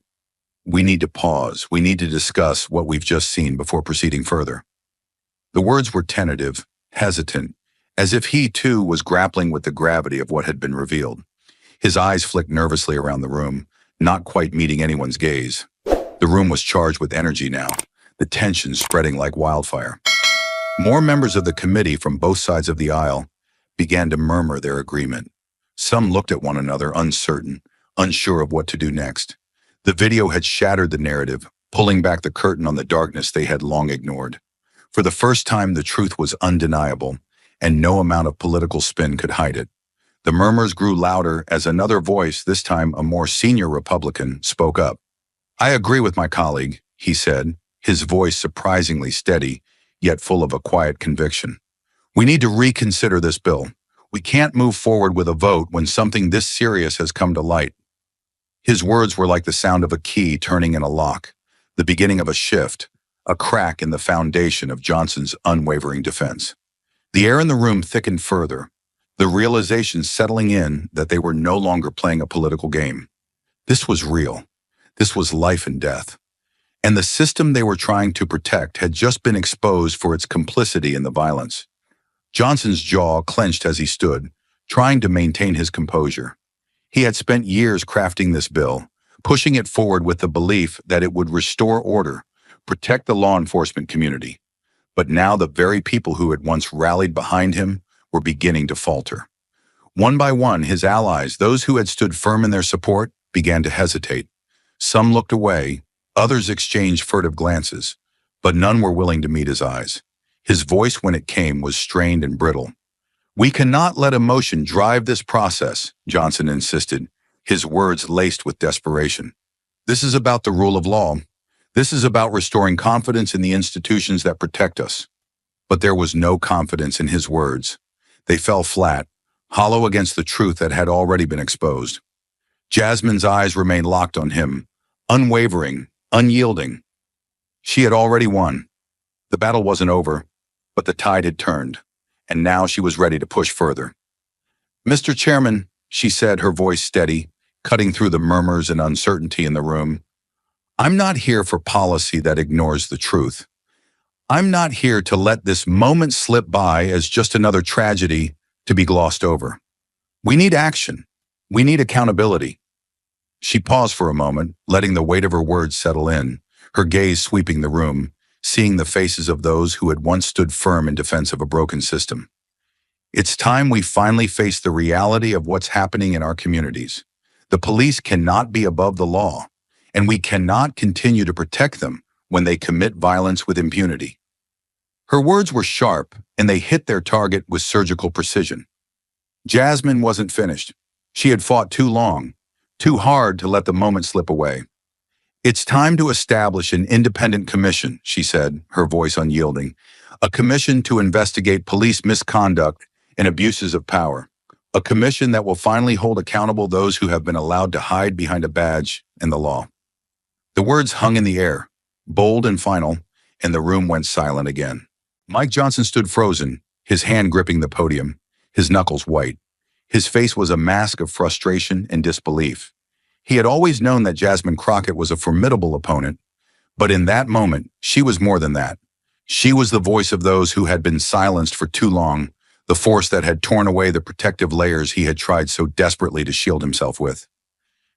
We need to pause. We need to discuss what we've just seen before proceeding further." The words were tentative, hesitant, as if he too was grappling with the gravity of what had been revealed. His eyes flicked nervously around the room, not quite meeting anyone's gaze. The room was charged with energy now, the tension spreading like wildfire. More members of the committee from both sides of the aisle began to murmur their agreement. Some looked at one another, uncertain, unsure of what to do next. The video had shattered the narrative, pulling back the curtain on the darkness they had long ignored. For the first time, the truth was undeniable, and no amount of political spin could hide it. The murmurs grew louder as another voice, this time a more senior Republican, spoke up. "I agree with my colleague," he said, his voice surprisingly steady, yet full of a quiet conviction. "We need to reconsider this bill. We can't move forward with a vote when something this serious has come to light." His words were like the sound of a key turning in a lock, the beginning of a shift, a crack in the foundation of Johnson's unwavering defense. The air in the room thickened further, the realization settling in that they were no longer playing a political game. This was real. This was life and death. And the system they were trying to protect had just been exposed for its complicity in the violence. Johnson's jaw clenched as he stood, trying to maintain his composure. He had spent years crafting this bill, pushing it forward with the belief that it would restore order, protect the law enforcement community. But now the very people who had once rallied behind him were beginning to falter. One by one, his allies, those who had stood firm in their support, began to hesitate. Some looked away, others exchanged furtive glances, but none were willing to meet his eyes. His voice, when it came, was strained and brittle. "We cannot let emotion drive this process," Johnson insisted, his words laced with desperation. "This is about the rule of law. This is about restoring confidence in the institutions that protect us." But there was no confidence in his words. They fell flat, hollow against the truth that had already been exposed. Jasmine's eyes remained locked on him, unwavering, unyielding. She had already won. The battle wasn't over, but the tide had turned, and now she was ready to push further. "Mr. Chairman," she said, her voice steady, cutting through the murmurs and uncertainty in the room, "I'm not here for policy that ignores the truth. I'm not here to let this moment slip by as just another tragedy to be glossed over. We need action. We need accountability." She paused for a moment, letting the weight of her words settle in, her gaze sweeping the room, seeing the faces of those who had once stood firm in defense of a broken system. "It's time we finally face the reality of what's happening in our communities. The police cannot be above the law, and we cannot continue to protect them when they commit violence with impunity." Her words were sharp, and they hit their target with surgical precision. Jasmine wasn't finished. She had fought too long, too hard to let the moment slip away. "It's time to establish an independent commission," she said, her voice unyielding. "A commission to investigate police misconduct and abuses of power. A commission that will finally hold accountable those who have been allowed to hide behind a badge and the law." The words hung in the air, bold and final, and the room went silent again. Mike Johnson stood frozen, his hand gripping the podium, his knuckles white. His face was a mask of frustration and disbelief. He had always known that Jasmine Crockett was a formidable opponent, but in that moment, she was more than that. She was the voice of those who had been silenced for too long, the force that had torn away the protective layers he had tried so desperately to shield himself with.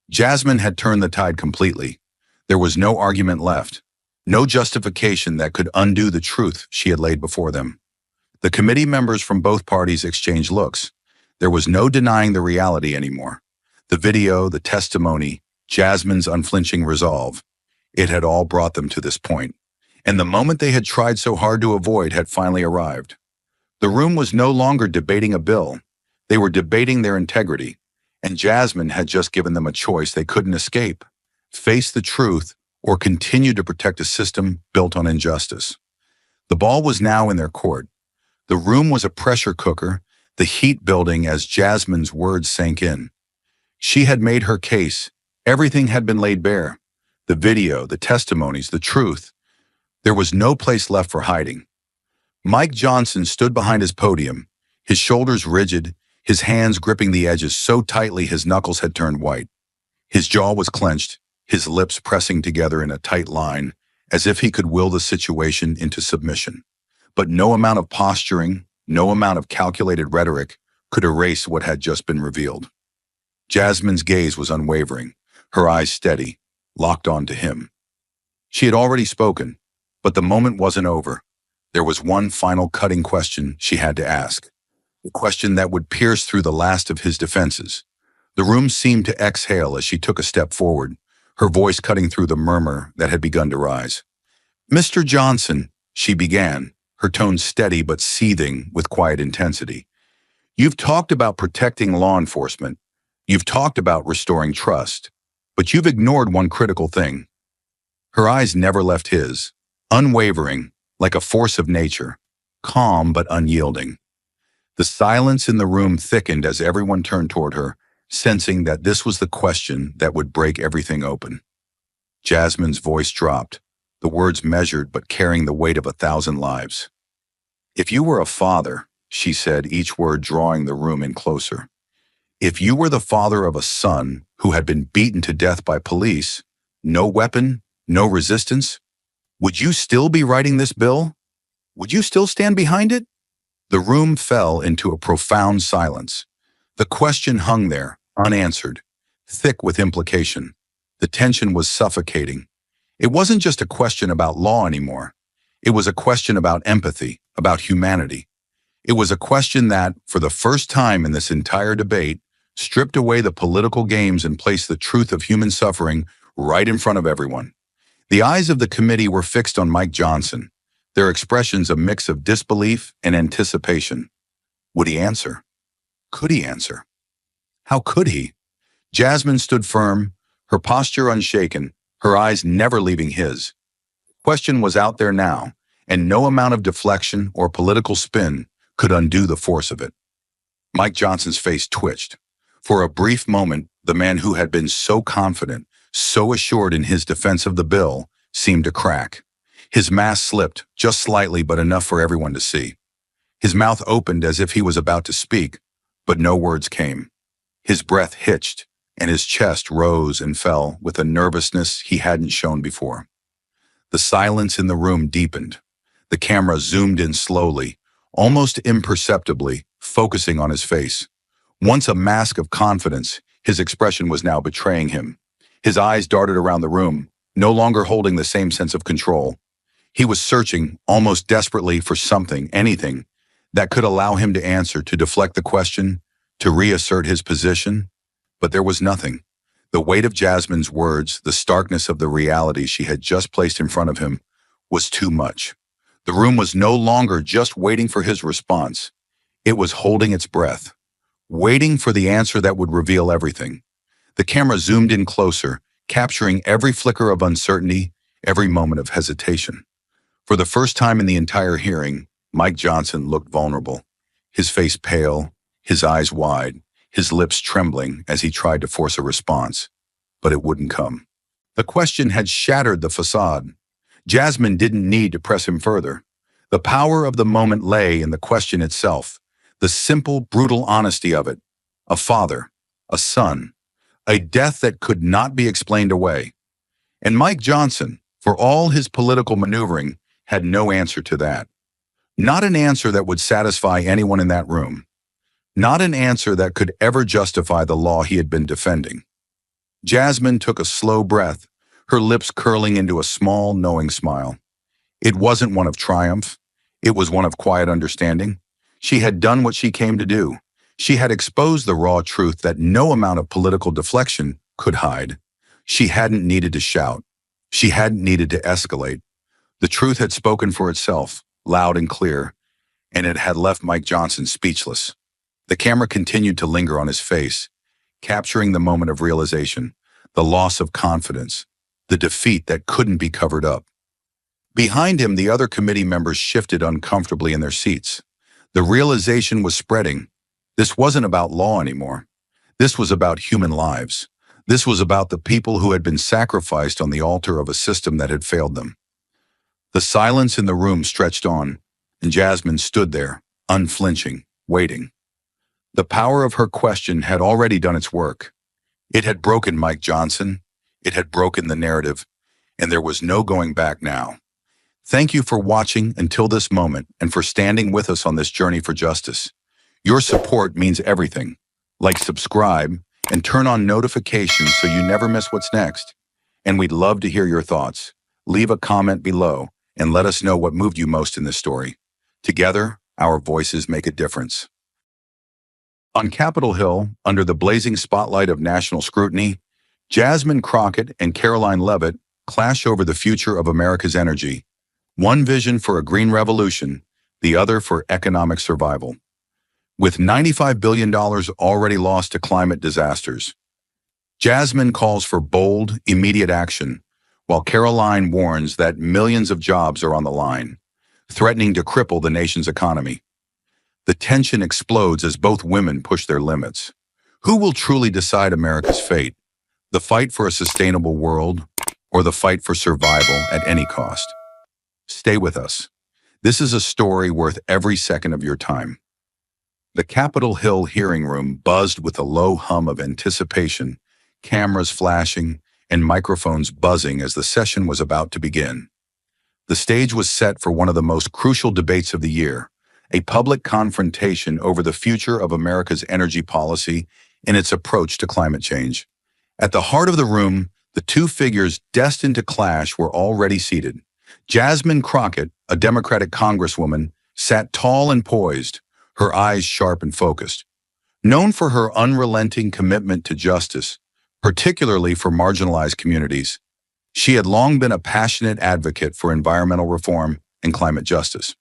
Jasmine had turned the tide completely. There was no argument left, no justification that could undo the truth she had laid before them. The committee members from both parties exchanged looks. There was no denying the reality anymore. The video, the testimony, Jasmine's unflinching resolve. It had all brought them to this point, and the moment they had tried so hard to avoid had finally arrived. The room was no longer debating a bill. They were debating their integrity, and Jasmine had just given them a choice they couldn't escape: face the truth or continue to protect a system built on injustice. The ball was now in their court. The room was a pressure cooker, the heat building as Jasmine's words sank in. She had made her case. Everything had been laid bare. The video, the testimonies, the truth. There was no place left for hiding. Mike Johnson stood behind his podium, his shoulders rigid, his hands gripping the edges so tightly his knuckles had turned white. His jaw was clenched, his lips pressing together in a tight line, as if he could will the situation into submission. But no amount of posturing, no amount of calculated rhetoric could erase what had just been revealed. Jasmine's gaze was unwavering, her eyes steady, locked onto him. She had already spoken, but the moment wasn't over. There was one final cutting question she had to ask. a question that would pierce through the last of his defenses. The room seemed to exhale as she took a step forward, her voice cutting through the murmur that had begun to rise. "Mr. Johnson," she began, her tone steady but seething with quiet intensity. "You've talked about protecting law enforcement. You've talked about restoring trust. But you've ignored one critical thing." Her eyes never left his, unwavering, like a force of nature, calm but unyielding. The silence in the room thickened as everyone turned toward her, sensing that this was the question that would break everything open. Jasmine's voice dropped, the words measured but carrying the weight of 1,000 lives. "If you were a father," she said, each word drawing the room in closer. "If you were the father of a son who had been beaten to death by police, no weapon, no resistance, would you still be writing this bill? Would you still stand behind it?" The room fell into a profound silence. The question hung there, unanswered, thick with implication. The tension was suffocating. It wasn't just a question about law anymore. It was a question about empathy, about humanity. It was a question that, for the first time in this entire debate, stripped away the political games and placed the truth of human suffering right in front of everyone. The eyes of the committee were fixed on Mike Johnson, their expressions a mix of disbelief and anticipation. Would he answer? Could he answer? How could he? Jasmine stood firm, her posture unshaken, her eyes never leaving his. The question was out there now, and no amount of deflection or political spin could undo the force of it. Mike Johnson's face twitched. For a brief moment, the man who had been so confident, so assured in his defense of the bill, seemed to crack. His mask slipped, just slightly but enough for everyone to see. His mouth opened as if he was about to speak, but no words came. His breath hitched, and his chest rose and fell with a nervousness he hadn't shown before. The silence in the room deepened. The camera zoomed in slowly, almost imperceptibly, focusing on his face. Once a mask of confidence, his expression was now betraying him. His eyes darted around the room, no longer holding the same sense of control. He was searching, almost desperately, for something, anything, that could allow him to answer, to deflect the question, to reassert his position. But there was nothing. The weight of Jasmine's words, the starkness of the reality she had just placed in front of him, was too much. The room was no longer just waiting for his response. It was holding its breath, waiting for the answer that would reveal everything. The camera zoomed in closer, capturing every flicker of uncertainty, every moment of hesitation. For the first time in the entire hearing, Mike Johnson looked vulnerable, his face pale, his eyes wide, his lips trembling as he tried to force a response. But it wouldn't come. The question had shattered the facade. Jasmine didn't need to press him further. The power of the moment lay in the question itself, the simple, brutal honesty of it. A father, a son, a death that could not be explained away. And Mike Johnson, for all his political maneuvering, had no answer to that. Not an answer that would satisfy anyone in that room. Not an answer that could ever justify the law he had been defending. Jasmine took a slow breath, her lips curling into a small, knowing smile. It wasn't one of triumph. It was one of quiet understanding. She had done what she came to do. She had exposed the raw truth that no amount of political deflection could hide. She hadn't needed to shout. She hadn't needed to escalate. The truth had spoken for itself, loud and clear, and it had left Mike Johnson speechless. The camera continued to linger on his face, capturing the moment of realization, the loss of confidence, the defeat that couldn't be covered up. Behind him, the other committee members shifted uncomfortably in their seats. The realization was spreading. This wasn't about law anymore. This was about human lives. This was about the people who had been sacrificed on the altar of a system that had failed them. The silence in the room stretched on, and Jasmine stood there, unflinching, waiting. The power of her question had already done its work. It had broken Mike Johnson. It had broken the narrative, and there was no going back now. Thank you for watching until this moment and for standing with us on this journey for justice. Your support means everything. Like, subscribe, and turn on notifications so you never miss what's next. And we'd love to hear your thoughts. Leave a comment below and let us know what moved you most in this story. Together, our voices make a difference. On Capitol Hill, under the blazing spotlight of national scrutiny, Jasmine Crockett and Caroline Leavitt clash over the future of America's energy. One vision for a green revolution, the other for economic survival. With $95 billion already lost to climate disasters, Jasmine calls for bold, immediate action, while Caroline warns that millions of jobs are on the line, threatening to cripple the nation's economy. The tension explodes as both women push their limits. Who will truly decide America's fate? The fight for a sustainable world, or the fight for survival at any cost? Stay with us. This is a story worth every second of your time. The Capitol Hill hearing room buzzed with a low hum of anticipation, cameras flashing, and microphones buzzing as the session was about to begin. The stage was set for one of the most crucial debates of the year, a public confrontation over the future of America's energy policy and its approach to climate change. At the heart of the room, the two figures destined to clash were already seated. Jasmine Crockett, a Democratic congresswoman, sat tall and poised, her eyes sharp and focused. Known for her unrelenting commitment to justice, particularly for marginalized communities, she had long been a passionate advocate for environmental reform and climate justice.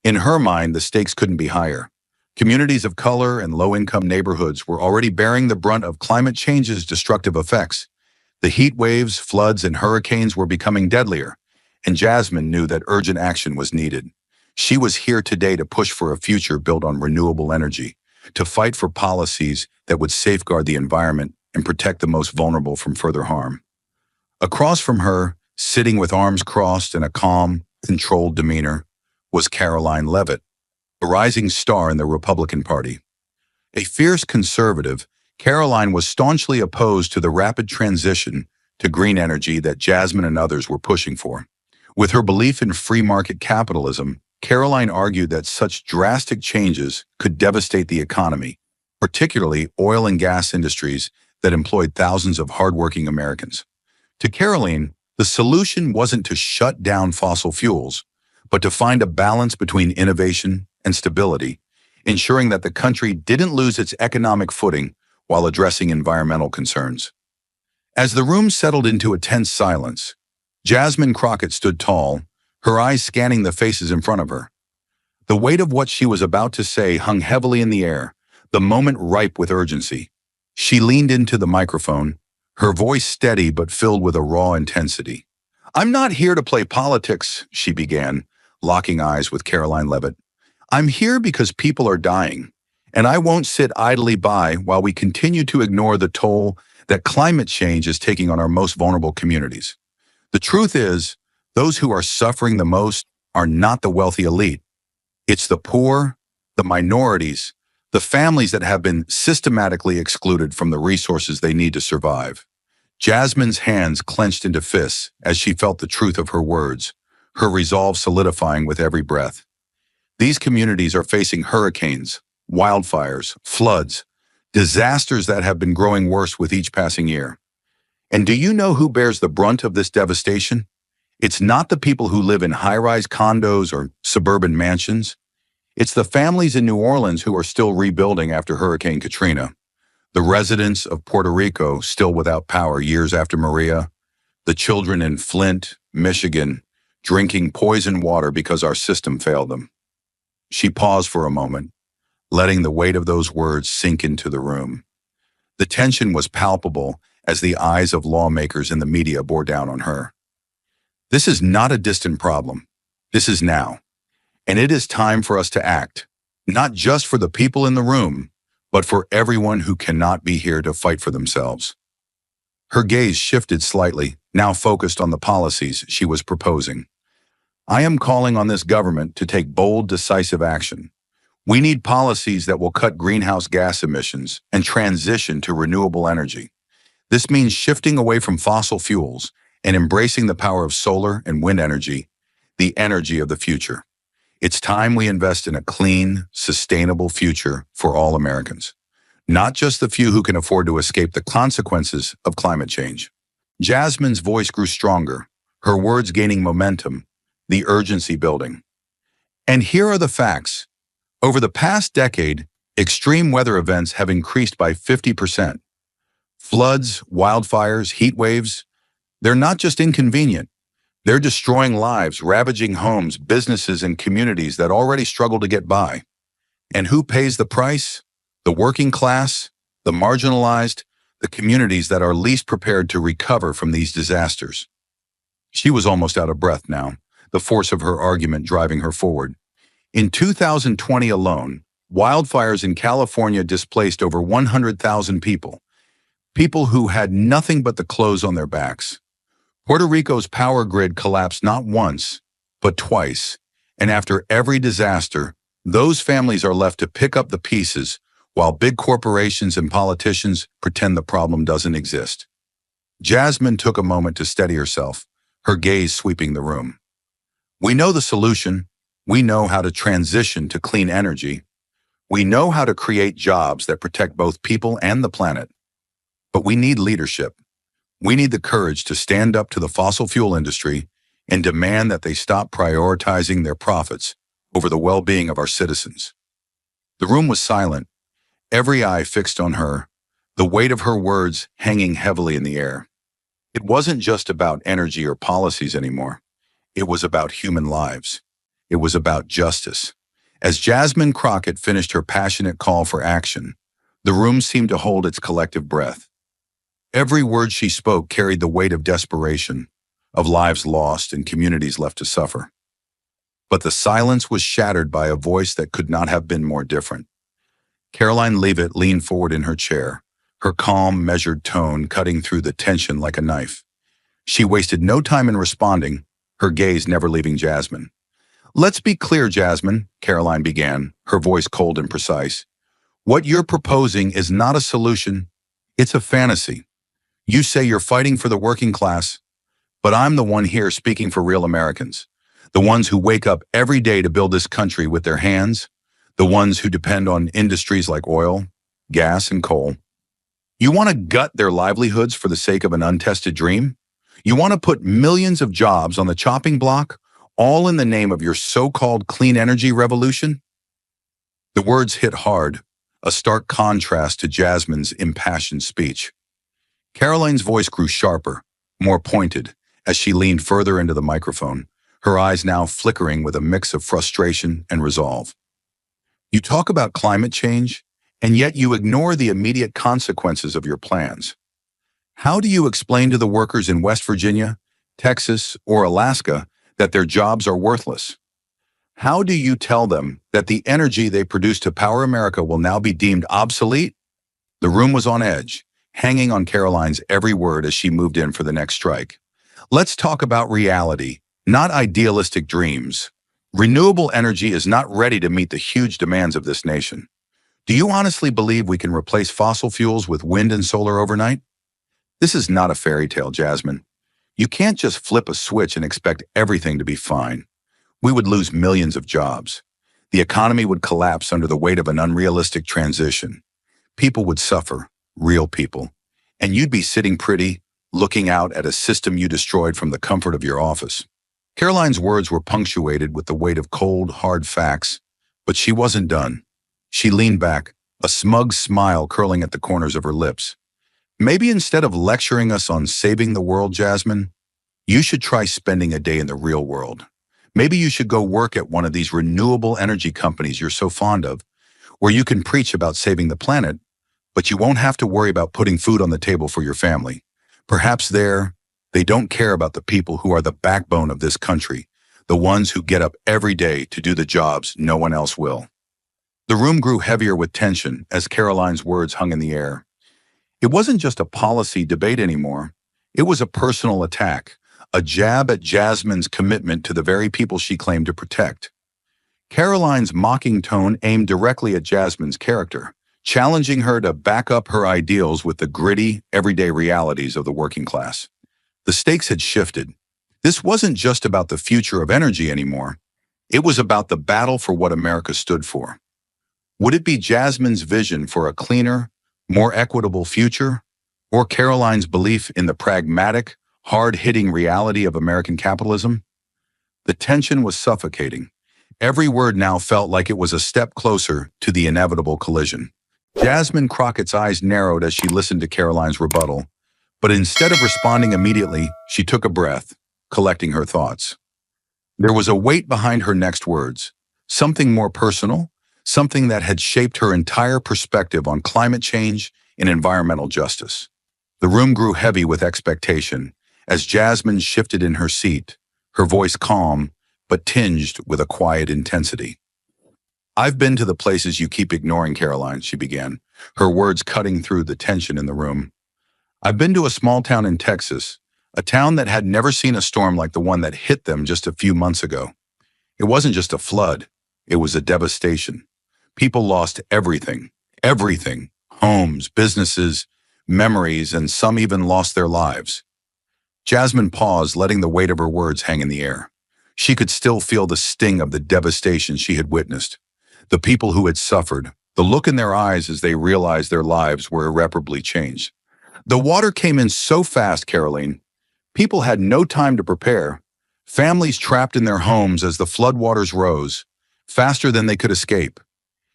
In her mind, the stakes couldn't be higher. Communities of color and low-income neighborhoods were already bearing the brunt of climate change's destructive effects. The heat waves, floods, and hurricanes were becoming deadlier, and Jasmine knew that urgent action was needed. She was here today to push for a future built on renewable energy, to fight for policies that would safeguard the environment and protect the most vulnerable from further harm. Across from her, sitting with arms crossed and a calm, controlled demeanor, was Caroline Leavitt, a rising star in the Republican Party. A fierce conservative, Caroline was staunchly opposed to the rapid transition to green energy that Jasmine and others were pushing for. With her belief in free market capitalism, Caroline argued that such drastic changes could devastate the economy, particularly oil and gas industries that employed thousands of hardworking Americans. To Caroline, the solution wasn't to shut down fossil fuels, but to find a balance between innovation and stability, ensuring that the country didn't lose its economic footing while addressing environmental concerns. As the room settled into a tense silence, Jasmine Crockett stood tall, her eyes scanning the faces in front of her. The weight of what she was about to say hung heavily in the air, the moment ripe with urgency. She leaned into the microphone, her voice steady but filled with a raw intensity. "I'm not here to play politics," she began, locking eyes with Caroline Leavitt. "I'm here because people are dying, and I won't sit idly by while we continue to ignore the toll that climate change is taking on our most vulnerable communities. The truth is, those who are suffering the most are not the wealthy elite. It's the poor, the minorities, the families that have been systematically excluded from the resources they need to survive." Jasmine's hands clenched into fists as she felt the truth of her words, her resolve solidifying with every breath. These communities are facing hurricanes, wildfires, floods, disasters that have been growing worse with each passing year. And do you know who bears the brunt of this devastation? It's not the people who live in high-rise condos or suburban mansions. It's the families in New Orleans who are still rebuilding after Hurricane Katrina, the residents of Puerto Rico still without power years after Maria, the children in Flint, Michigan, drinking poisoned water because our system failed them. She paused for a moment, letting the weight of those words sink into the room. The tension was palpable as the eyes of lawmakers and the media bore down on her. This is not a distant problem. This is now. And it is time for us to act, not just for the people in the room, but for everyone who cannot be here to fight for themselves. Her gaze shifted slightly, now focused on the policies she was proposing. "I am calling on this government to take bold, decisive action. We need policies that will cut greenhouse gas emissions and transition to renewable energy. This means shifting away from fossil fuels and embracing the power of solar and wind energy, the energy of the future. It's time we invest in a clean, sustainable future for all Americans, not just the few who can afford to escape the consequences of climate change." Jasmine's voice grew stronger, her words gaining momentum, the urgency building. "And here are the facts. Over the past decade, Extreme weather events have increased by 50%. Floods, wildfires, heat waves, they're not just inconvenient. They're destroying lives, ravaging homes, businesses, and communities that already struggle to get by. And who pays the price? The working class, the marginalized, the communities that are least prepared to recover from these disasters. She was almost out of breath now, the force of her argument driving her forward. In 2020 alone, wildfires in California displaced over 100,000 people, people who had nothing but the clothes on their backs. Puerto Rico's power grid collapsed not once, but twice, and after every disaster, those families are left to pick up the pieces while big corporations and politicians pretend the problem doesn't exist. Jasmine took a moment to steady herself, her gaze sweeping the room. We know the solution. We know how to transition to clean energy. We know how to create jobs that protect both people and the planet. But we need leadership. We need the courage to stand up to the fossil fuel industry and demand that they stop prioritizing their profits over the well-being of our citizens. The room was silent, every eye fixed on her, the weight of her words hanging heavily in the air. It wasn't just about energy or policies anymore. It was about human lives. It was about justice. As Jasmine Crockett finished her passionate call for action, the room seemed to hold its collective breath. Every word she spoke carried the weight of desperation, of lives lost and communities left to suffer. But the silence was shattered by a voice that could not have been more different. Caroline Leavitt leaned forward in her chair, her calm, measured tone cutting through the tension like a knife. She wasted no time in responding, her gaze never leaving Jasmine. "Let's be clear, Jasmine," Caroline began, her voice cold and precise. "What you're proposing is not a solution. It's a fantasy. You say you're fighting for the working class, but I'm the one here speaking for real Americans, the ones who wake up every day to build this country with their hands, the ones who depend on industries like oil, gas, and coal. You want to gut their livelihoods for the sake of an untested dream? You want to put millions of jobs on the chopping block, all in the name of your so-called clean energy revolution?" The words hit hard, a stark contrast to Jasmine's impassioned speech. Caroline's voice grew sharper, more pointed, as she leaned further into the microphone, her eyes now flickering with a mix of frustration and resolve. "You talk about climate change, and yet you ignore the immediate consequences of your plans. How do you explain to the workers in West Virginia, Texas, or Alaska that their jobs are worthless? How do you tell them that the energy they produce to power America will now be deemed obsolete?" The room was on edge, hanging on Caroline's every word as she moved in for the next strike. "Let's talk about reality, not idealistic dreams. Renewable energy is not ready to meet the huge demands of this nation. Do you honestly believe we can replace fossil fuels with wind and solar overnight? This is not a fairy tale, Jasmine. You can't just flip a switch and expect everything to be fine. We would lose millions of jobs. The economy would collapse under the weight of an unrealistic transition. People would suffer, real people. And you'd be sitting pretty, looking out at a system you destroyed from the comfort of your office." Caroline's words were punctuated with the weight of cold, hard facts, but she wasn't done. She leaned back, a smug smile curling at the corners of her lips. "Maybe instead of lecturing us on saving the world, Jasmine, you should try spending a day in the real world. Maybe you should go work at one of these renewable energy companies you're so fond of, where you can preach about saving the planet, but you won't have to worry about putting food on the table for your family. Perhaps there, they don't care about the people who are the backbone of this country, the ones who get up every day to do the jobs no one else will." The room grew heavier with tension as Caroline's words hung in the air. It wasn't just a policy debate anymore. It was a personal attack, a jab at Jasmine's commitment to the very people she claimed to protect. Caroline's mocking tone aimed directly at Jasmine's character, challenging her to back up her ideals with the gritty, everyday realities of the working class. The stakes had shifted. This wasn't just about the future of energy anymore. It was about the battle for what America stood for. Would it be Jasmine's vision for a cleaner, more equitable future, or Caroline's belief in the pragmatic, hard-hitting reality of American capitalism? The tension was suffocating, Every word now felt like it was a step closer to the inevitable collision. Jasmine Crockett's eyes narrowed as she listened to Caroline's rebuttal, but instead of responding immediately, she took a breath, collecting her thoughts. There was a weight behind her next words, something more personal, something that had shaped her entire perspective on climate change and environmental justice. The room grew heavy with expectation as Jasmine shifted in her seat, her voice calm but tinged with a quiet intensity. "I've been to the places you keep ignoring, Caroline," she began, her words cutting through the tension in the room. "I've been to a small town in Texas, a town that had never seen a storm like the one that hit them just a few months ago. It wasn't just a flood, it was a devastation. People lost everything, everything, homes, businesses, memories, and some even lost their lives." Jasmine paused, letting the weight of her words hang in the air. She could still feel the sting of the devastation she had witnessed. The people who had suffered, the look in their eyes as they realized their lives were irreparably changed. "The water came in so fast, Caroline. People had no time to prepare. Families trapped in their homes as the floodwaters rose, faster than they could escape.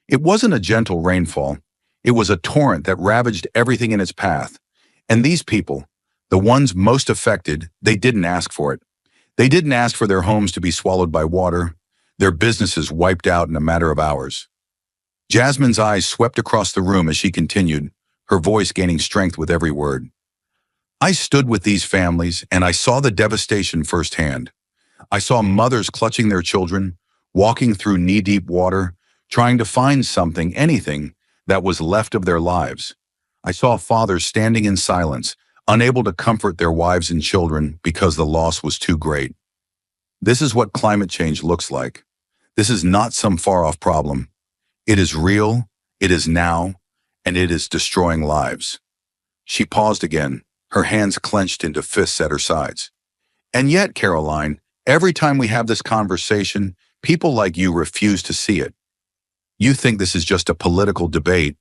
It wasn't a gentle rainfall. It was a torrent that ravaged everything in its path. And these people, the ones most affected, they didn't ask for it. They didn't ask for their homes to be swallowed by water, their businesses wiped out in a matter of hours." Jasmine's eyes swept across the room as she continued, her voice gaining strength with every word. "I stood with these families and I saw the devastation firsthand. I saw mothers clutching their children, walking through knee-deep water, trying to find something, anything, that was left of their lives. I saw fathers standing in silence, unable to comfort their wives and children because the loss was too great. This is what climate change looks like. This is not some far-off problem. It is real, it is now, and it is destroying lives." She paused again, her hands clenched into fists at her sides. "And yet, Caroline, every time we have this conversation, people like you refuse to see it. You think this is just a political debate.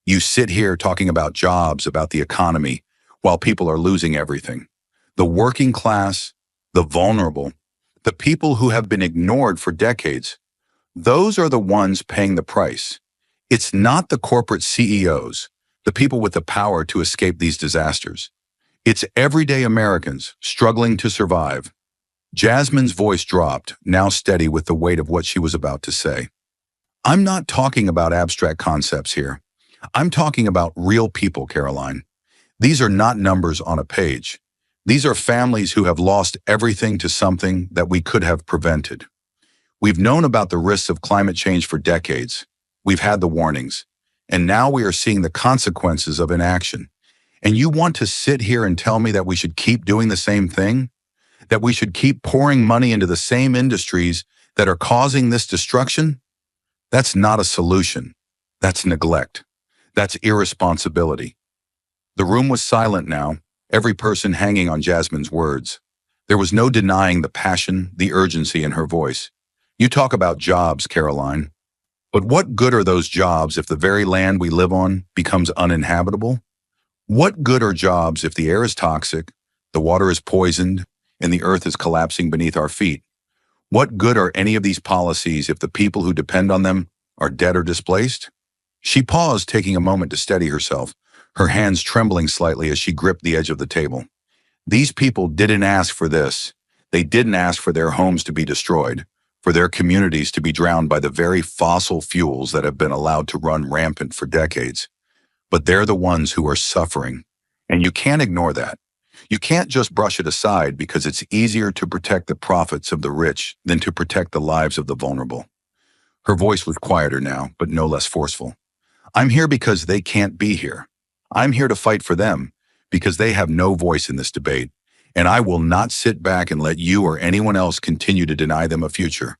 You sit here talking about jobs, about the economy, while people are losing everything. The working class, the vulnerable, the people who have been ignored for decades, those are the ones paying the price. It's not the corporate CEOs, the people with the power to escape these disasters. It's everyday Americans struggling to survive." Jasmine's voice dropped, now steady with the weight of what she was about to say. "I'm not talking about abstract concepts here. I'm talking about real people, Caroline. These are not numbers on a page. These are families who have lost everything to something that we could have prevented. We've known about the risks of climate change for decades. We've had the warnings. And now we are seeing the consequences of inaction. And you want to sit here and tell me that we should keep doing the same thing? That we should keep pouring money into the same industries that are causing this destruction? That's not a solution. That's neglect. That's irresponsibility." The room was silent now, every person hanging on Jasmine's words. There was no denying the passion, the urgency in her voice. "You talk about jobs, Caroline. But what good are those jobs if the very land we live on becomes uninhabitable? What good are jobs if the air is toxic, the water is poisoned, and the earth is collapsing beneath our feet? What good are any of these policies if the people who depend on them are dead or displaced?" She paused, taking a moment to steady herself, her hands trembling slightly as she gripped the edge of the table. These people didn't ask for this. They didn't ask for their homes to be destroyed, for their communities to be drowned by the very fossil fuels that have been allowed to run rampant for decades. But they're the ones who are suffering, and you can't ignore that. You can't just brush it aside because it's easier to protect the profits of the rich than to protect the lives of the vulnerable. Her voice was quieter now, but no less forceful. "I'm here because they can't be here. I'm here to fight for them, because they have no voice in this debate, and I will not sit back and let you or anyone else continue to deny them a future.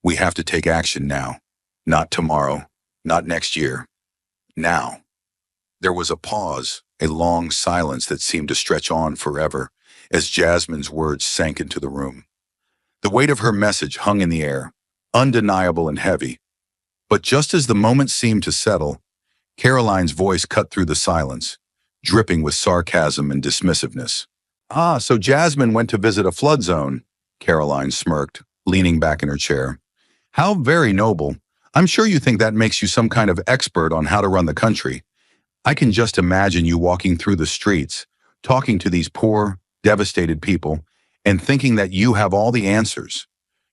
We have to take action now. Not tomorrow, not next year. Now." There was a pause, a long silence that seemed to stretch on forever, as Jasmine's words sank into the room. The weight of her message hung in the air, undeniable and heavy. But just as the moment seemed to settle, Caroline's voice cut through the silence, dripping with sarcasm and dismissiveness. "Ah, so Jasmine went to visit a flood zone," Caroline smirked, leaning back in her chair. How very noble. I'm sure you think that makes you some kind of expert on how to run the country. I can just imagine you walking through the streets, talking to these poor, devastated people, and thinking that you have all the answers.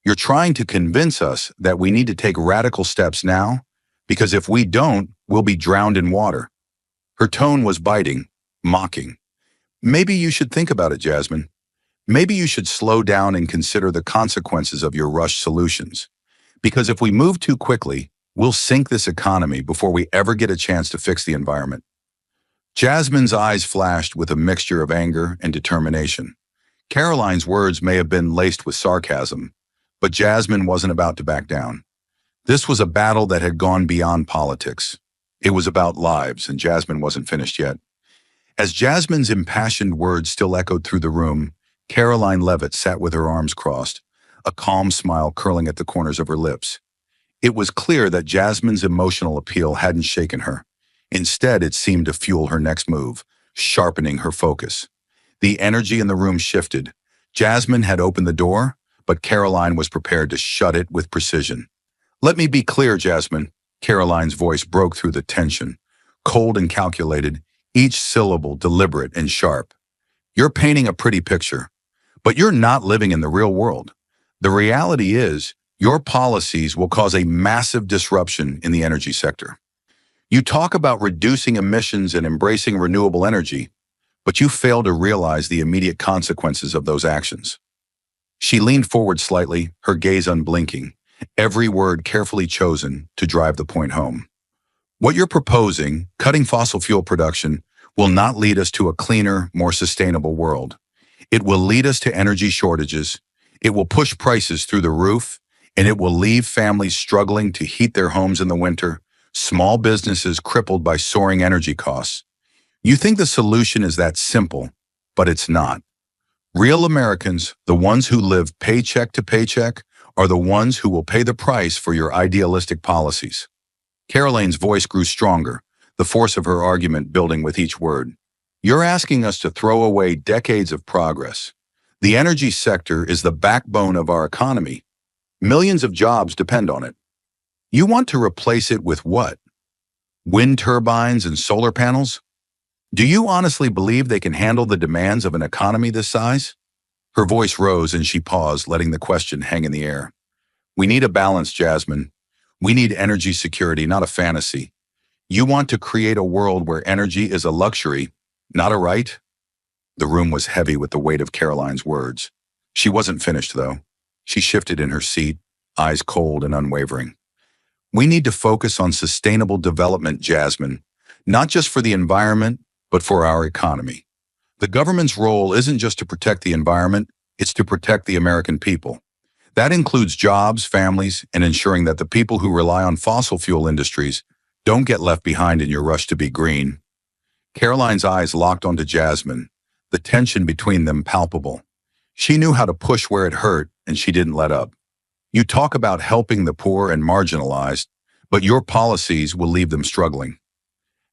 You're trying to convince us that we need to take radical steps now, because if we don't, we'll be drowned in water. Her tone was biting, mocking. Maybe you should think about it, Jasmine. Maybe you should slow down and consider the consequences of your rushed solutions. Because if we move too quickly, we'll sink this economy before we ever get a chance to fix the environment. Jasmine's eyes flashed with a mixture of anger and determination. Caroline's words may have been laced with sarcasm, but Jasmine wasn't about to back down. This was a battle that had gone beyond politics. It was about lives, and Jasmine wasn't finished yet. As Jasmine's impassioned words still echoed through the room, Caroline Levitt sat with her arms crossed, a calm smile curling at the corners of her lips. It was clear that Jasmine's emotional appeal hadn't shaken her. Instead, it seemed to fuel her next move, sharpening her focus. The energy in the room shifted. Jasmine had opened the door, but Caroline was prepared to shut it with precision. "Let me be clear, Jasmine." Caroline's voice broke through the tension, cold and calculated, each syllable deliberate and sharp. "You're painting a pretty picture, but you're not living in the real world. The reality is, your policies will cause a massive disruption in the energy sector. You talk about reducing emissions and embracing renewable energy, but you fail to realize the immediate consequences of those actions." She leaned forward slightly, her gaze unblinking, every word carefully chosen to drive the point home. "What you're proposing, cutting fossil fuel production, will not lead us to a cleaner, more sustainable world. It will lead us to energy shortages, it will push prices through the roof, and it will leave families struggling to heat their homes in the winter, small businesses crippled by soaring energy costs. You think the solution is that simple, but it's not. Real Americans, the ones who live paycheck to paycheck, are the ones who will pay the price for your idealistic policies." Caroline's voice grew stronger, the force of her argument building with each word. "You're asking us to throw away decades of progress. The energy sector is the backbone of our economy. Millions of jobs depend on it. You want to replace it with what? Wind turbines and solar panels? Do you honestly believe they can handle the demands of an economy this size?" Her voice rose and she paused, letting the question hang in the air. "We need a balance, Jasmine. We need energy security, not a fantasy. You want to create a world where energy is a luxury, not a right?" The room was heavy with the weight of Caroline's words. She wasn't finished, though. She shifted in her seat, eyes cold and unwavering. "We need to focus on sustainable development, Jasmine, not just for the environment, but for our economy. The government's role isn't just to protect the environment, it's to protect the American people. That includes jobs, families, and ensuring that the people who rely on fossil fuel industries don't get left behind in your rush to be green." Caroline's eyes locked onto Jasmine, the tension between them palpable. She knew how to push where it hurt, and she didn't let up. "You talk about helping the poor and marginalized, but your policies will leave them struggling.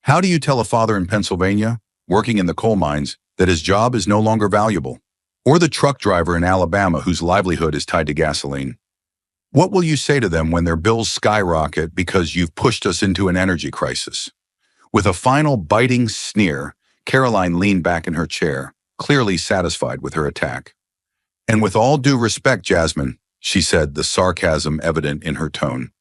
How do you tell a father in Pennsylvania, working in the coal mines, that his job is no longer valuable? Or the truck driver in Alabama whose livelihood is tied to gasoline? What will you say to them when their bills skyrocket because you've pushed us into an energy crisis?" With a final biting sneer, Caroline leaned back in her chair, clearly satisfied with her attack. "And with all due respect, Jasmine," she said, the sarcasm evident in her tone,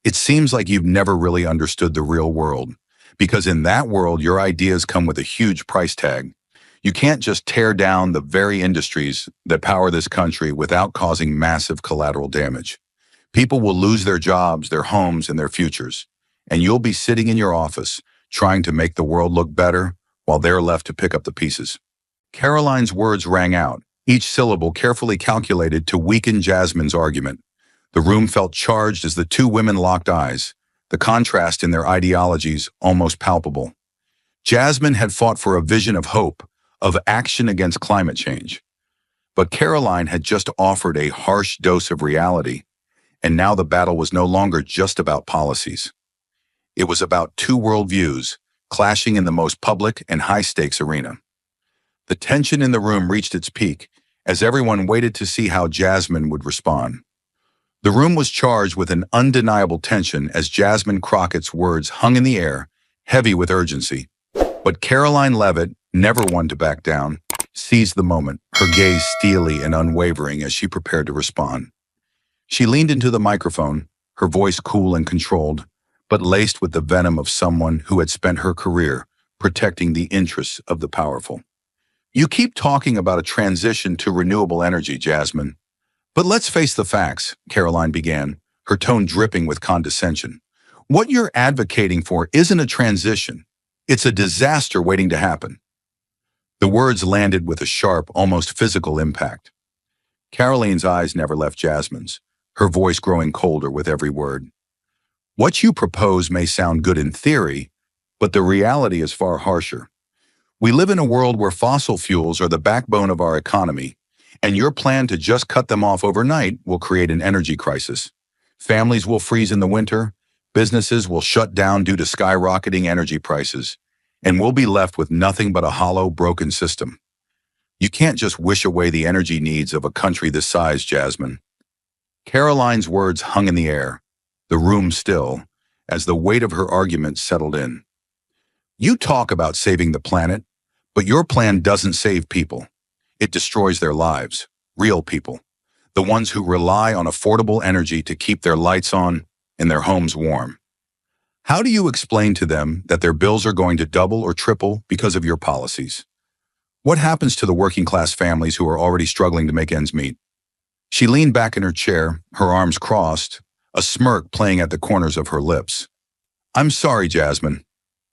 "it seems like you've never really understood the real world, because in that world your ideas come with a huge price tag. You can't just tear down the very industries that power this country without causing massive collateral damage. People will lose their jobs, their homes, and their futures, and you'll be sitting in your office trying to make the world look better while they're left to pick up the pieces." Caroline's words rang out, each syllable carefully calculated to weaken Jasmine's argument. The room felt charged as the two women locked eyes, the contrast in their ideologies almost palpable. Jasmine had fought for a vision of hope, of action against climate change. But Caroline had just offered a harsh dose of reality, and now the battle was no longer just about policies. It was about two worldviews, clashing in the most public and high-stakes arena. The tension in the room reached its peak as everyone waited to see how Jasmine would respond. The room was charged with an undeniable tension as Jasmine Crockett's words hung in the air, heavy with urgency. But Caroline Levitt, never one to back down, seized the moment, her gaze steely and unwavering as she prepared to respond. She leaned into the microphone, her voice cool and controlled, but laced with the venom of someone who had spent her career protecting the interests of the powerful. You keep talking about a transition to renewable energy, Jasmine. But let's face the facts, Caroline began, her tone dripping with condescension. What you're advocating for isn't a transition. It's a disaster waiting to happen. The words landed with a sharp, almost physical impact. Caroline's eyes never left Jasmine's, her voice growing colder with every word. What you propose may sound good in theory, but the reality is far harsher. We live in a world where fossil fuels are the backbone of our economy, and your plan to just cut them off overnight will create an energy crisis. Families will freeze in the winter, businesses will shut down due to skyrocketing energy prices, and we'll be left with nothing but a hollow, broken system. You can't just wish away the energy needs of a country this size, Jasmine. Caroline's words hung in the air, the room still, as the weight of her argument settled in. You talk about saving the planet, but your plan doesn't save people. It destroys their lives, real people, the ones who rely on affordable energy to keep their lights on and their homes warm. How do you explain to them that their bills are going to double or triple because of your policies? What happens to the working-class families who are already struggling to make ends meet? She leaned back in her chair, her arms crossed, a smirk playing at the corners of her lips. I'm sorry, Jasmine,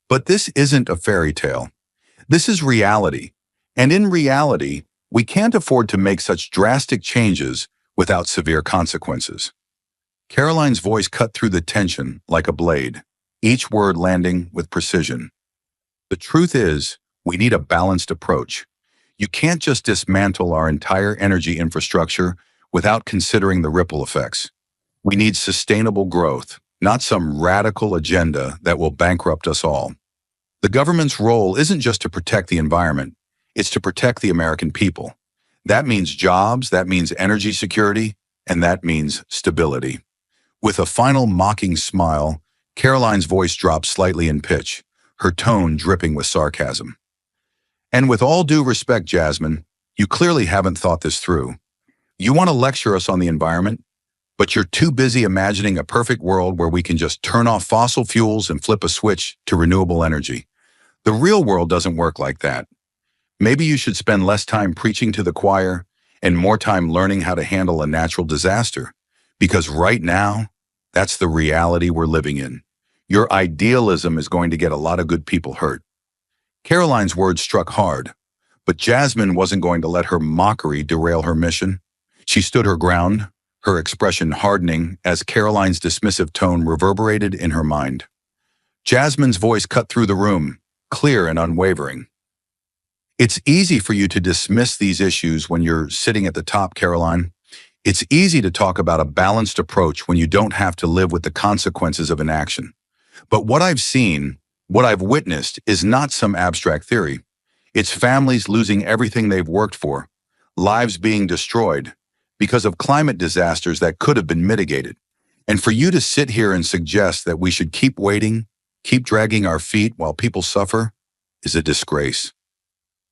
but this isn't a fairy tale. This is reality. And in reality, we can't afford to make such drastic changes without severe consequences. Caroline's voice cut through the tension like a blade, each word landing with precision. The truth is, we need a balanced approach. You can't just dismantle our entire energy infrastructure without considering the ripple effects. We need sustainable growth, not some radical agenda that will bankrupt us all. The government's role isn't just to protect the environment, it's to protect the American people. That means jobs, that means energy security, and that means stability. With a final mocking smile, Caroline's voice dropped slightly in pitch, her tone dripping with sarcasm. And with all due respect, Jasmine, you clearly haven't thought this through. You want to lecture us on the environment, but you're too busy imagining a perfect world where we can just turn off fossil fuels and flip a switch to renewable energy. The real world doesn't work like that. Maybe you should spend less time preaching to the choir and more time learning how to handle a natural disaster, because right now, that's the reality we're living in. Your idealism is going to get a lot of good people hurt. Caroline's words struck hard, but Jasmine wasn't going to let her mockery derail her mission. She stood her ground, her expression hardening as Caroline's dismissive tone reverberated in her mind. Jasmine's voice cut through the room, clear and unwavering. It's easy for you to dismiss these issues when you're sitting at the top, Caroline. It's easy to talk about a balanced approach when you don't have to live with the consequences of inaction. But what I've seen, what I've witnessed, is not some abstract theory. It's families losing everything they've worked for, lives being destroyed because of climate disasters that could have been mitigated. And for you to sit here and suggest that we should keep waiting, keep dragging our feet while people suffer, is a disgrace.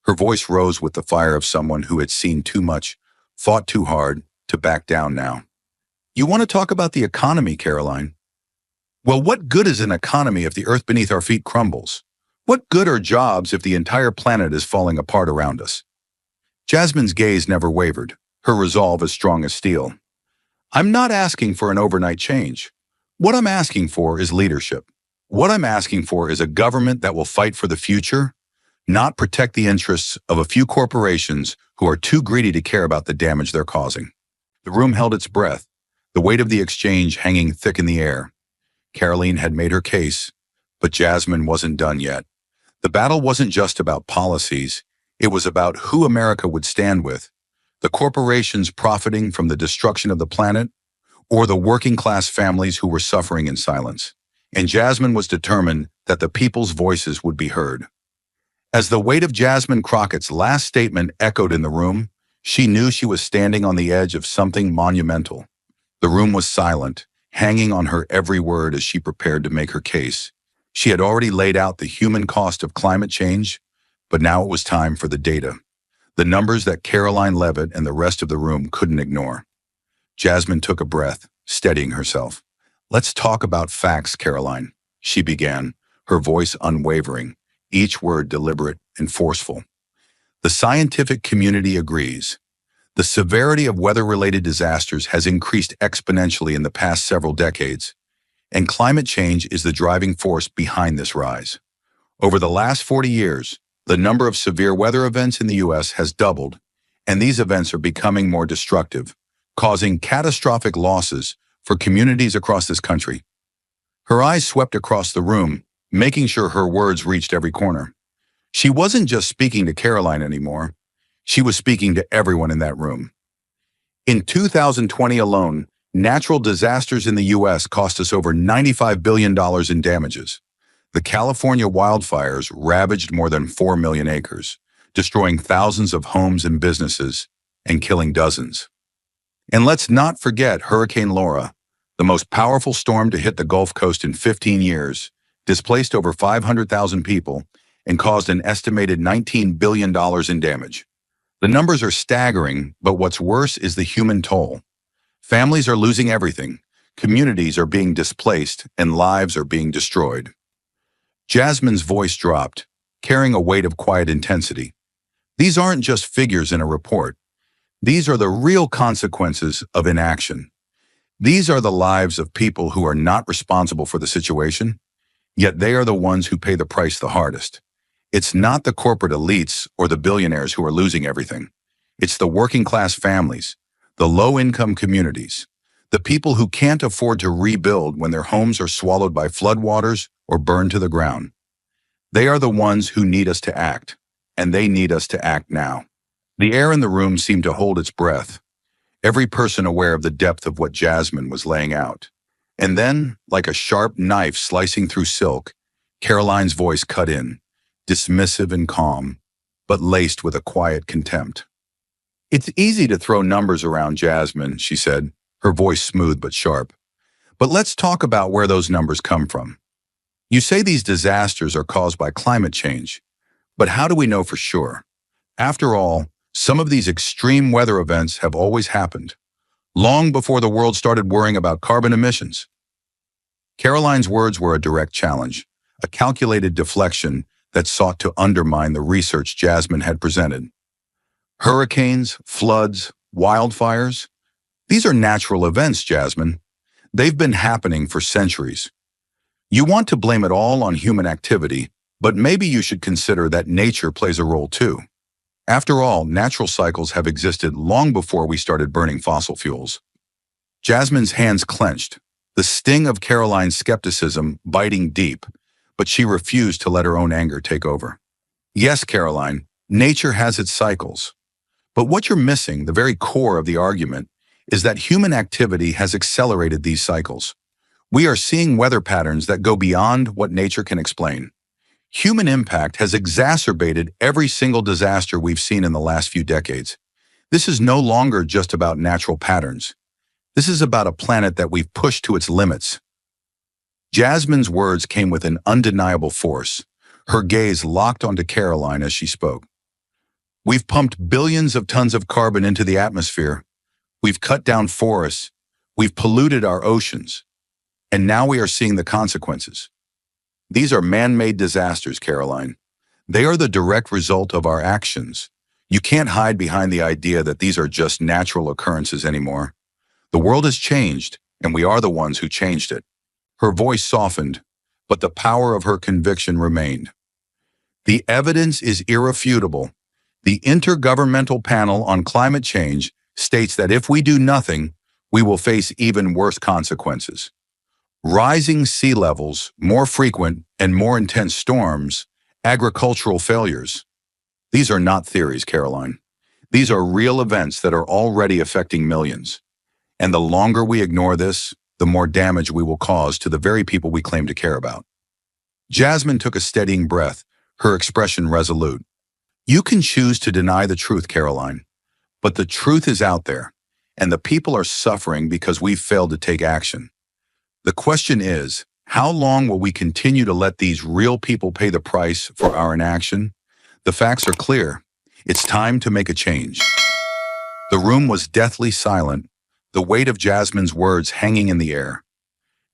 Her voice rose with the fire of someone who had seen too much, fought too hard, to back down now. You want to talk about the economy, Caroline? Well, what good is an economy if the earth beneath our feet crumbles? What good are jobs if the entire planet is falling apart around us? Jasmine's gaze never wavered, her resolve as strong as steel. I'm not asking for an overnight change. What I'm asking for is leadership. What I'm asking for is a government that will fight for the future, not protect the interests of a few corporations who are too greedy to care about the damage they're causing. The room held its breath, the weight of the exchange hanging thick in the air. Caroline had made her case, but Jasmine wasn't done yet. The battle wasn't just about policies, it was about who America would stand with, the corporations profiting from the destruction of the planet, or the working-class families who were suffering in silence. And Jasmine was determined that the people's voices would be heard. As the weight of Jasmine Crockett's last statement echoed in the room, she knew she was standing on the edge of something monumental. The room was silent, hanging on her every word as she prepared to make her case. She had already laid out the human cost of climate change, but now it was time for the data. The numbers that Caroline Levitt and the rest of the room couldn't ignore. Jasmine took a breath, steadying herself. "Let's talk about facts, Caroline," she began, her voice unwavering, each word deliberate and forceful. "The scientific community agrees. The severity of weather-related disasters has increased exponentially in the past several decades, and climate change is the driving force behind this rise. Over the last 40 years, the number of severe weather events in the U.S. has doubled, and these events are becoming more destructive, causing catastrophic losses for communities across this country." Her eyes swept across the room, making sure her words reached every corner. She wasn't just speaking to Caroline anymore. She was speaking to everyone in that room. In 2020 alone, natural disasters in the U.S. cost us over $95 billion in damages. The California wildfires ravaged more than 4 million acres, destroying thousands of homes and businesses and killing dozens. And let's not forget Hurricane Laura, the most powerful storm to hit the Gulf Coast in 15 years, displaced over 500,000 people and caused an estimated $19 billion in damage. The numbers are staggering, but what's worse is the human toll. Families are losing everything, communities are being displaced, and lives are being destroyed. Jasmine's voice dropped, carrying a weight of quiet intensity. These aren't just figures in a report. These are the real consequences of inaction. These are the lives of people who are not responsible for the situation, yet they are the ones who pay the price the hardest. It's not the corporate elites or the billionaires who are losing everything. It's the working-class families, the low-income communities, the people who can't afford to rebuild when their homes are swallowed by floodwaters or burned to the ground. They are the ones who need us to act, and they need us to act now. The air in the room seemed to hold its breath, every person aware of the depth of what Jasmine was laying out. And then, like a sharp knife slicing through silk, Caroline's voice cut in, dismissive and calm, but laced with a quiet contempt. "It's easy to throw numbers around, Jasmine," she said, her voice smooth but sharp. "But let's talk about where those numbers come from. You say these disasters are caused by climate change, but how do we know for sure? After all, some of these extreme weather events have always happened, long before the world started worrying about carbon emissions." Caroline's words were a direct challenge, a calculated deflection that sought to undermine the research Jasmine had presented. Hurricanes, floods, wildfires, these are natural events, Jasmine. They've been happening for centuries. You want to blame it all on human activity, but maybe you should consider that nature plays a role too. After all, natural cycles have existed long before we started burning fossil fuels. Jasmine's hands clenched, the sting of Caroline's skepticism biting deep, but she refused to let her own anger take over. "Yes, Caroline, nature has its cycles. But what you're missing, the very core of the argument, is that human activity has accelerated these cycles. We are seeing weather patterns that go beyond what nature can explain. Human impact has exacerbated every single disaster we've seen in the last few decades. This is no longer just about natural patterns. This is about a planet that we've pushed to its limits." Jasmine's words came with an undeniable force, her gaze locked onto Caroline as she spoke. "We've pumped billions of tons of carbon into the atmosphere. We've cut down forests. We've polluted our oceans. And now we are seeing the consequences. These are man-made disasters, Caroline. They are the direct result of our actions. You can't hide behind the idea that these are just natural occurrences anymore. The world has changed, and we are the ones who changed it." Her voice softened, but the power of her conviction remained. "The evidence is irrefutable. The Intergovernmental Panel on Climate Change states that if we do nothing, we will face even worse consequences. Rising sea levels, more frequent and more intense storms, agricultural failures. These are not theories, Caroline. These are real events that are already affecting millions. And the longer we ignore this, the more damage we will cause to the very people we claim to care about." Jasmine took a steadying breath, her expression resolute. "You can choose to deny the truth, Caroline, but the truth is out there, and the people are suffering because we've failed to take action. The question is, how long will we continue to let these real people pay the price for our inaction? The facts are clear. It's time to make a change. The room was deathly silent, the weight of Jasmine's words hanging in the air.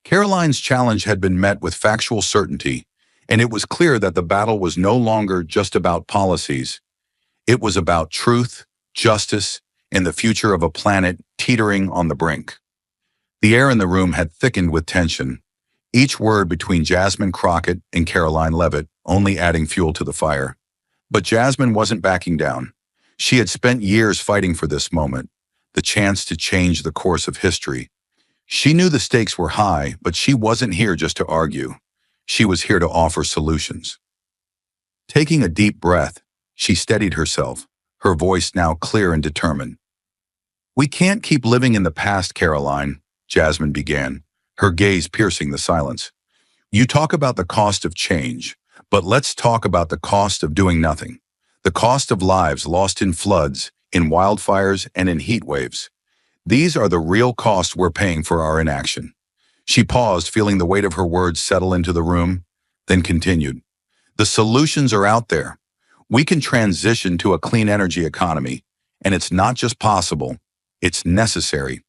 Caroline's challenge had been met with factual certainty, and it was clear that the battle was no longer just about policies. It was about truth, justice, and the future of a planet teetering on the brink. The air in the room had thickened with tension, each word between Jasmine Crockett and Caroline Levitt only adding fuel to the fire. But Jasmine wasn't backing down. She had spent years fighting for this moment, the chance to change the course of history. She knew the stakes were high, but she wasn't here just to argue. She was here to offer solutions. Taking a deep breath, she steadied herself, her voice now clear and determined. "We can't keep living in the past, Caroline," Jasmine began, her gaze piercing the silence. "You talk about the cost of change, but let's talk about the cost of doing nothing. The cost of lives lost in floods, in wildfires, and in heat waves. These are the real costs we're paying for our inaction." She paused, feeling the weight of her words settle into the room, then continued. "The solutions are out there. We can transition to a clean energy economy, and it's not just possible, it's necessary.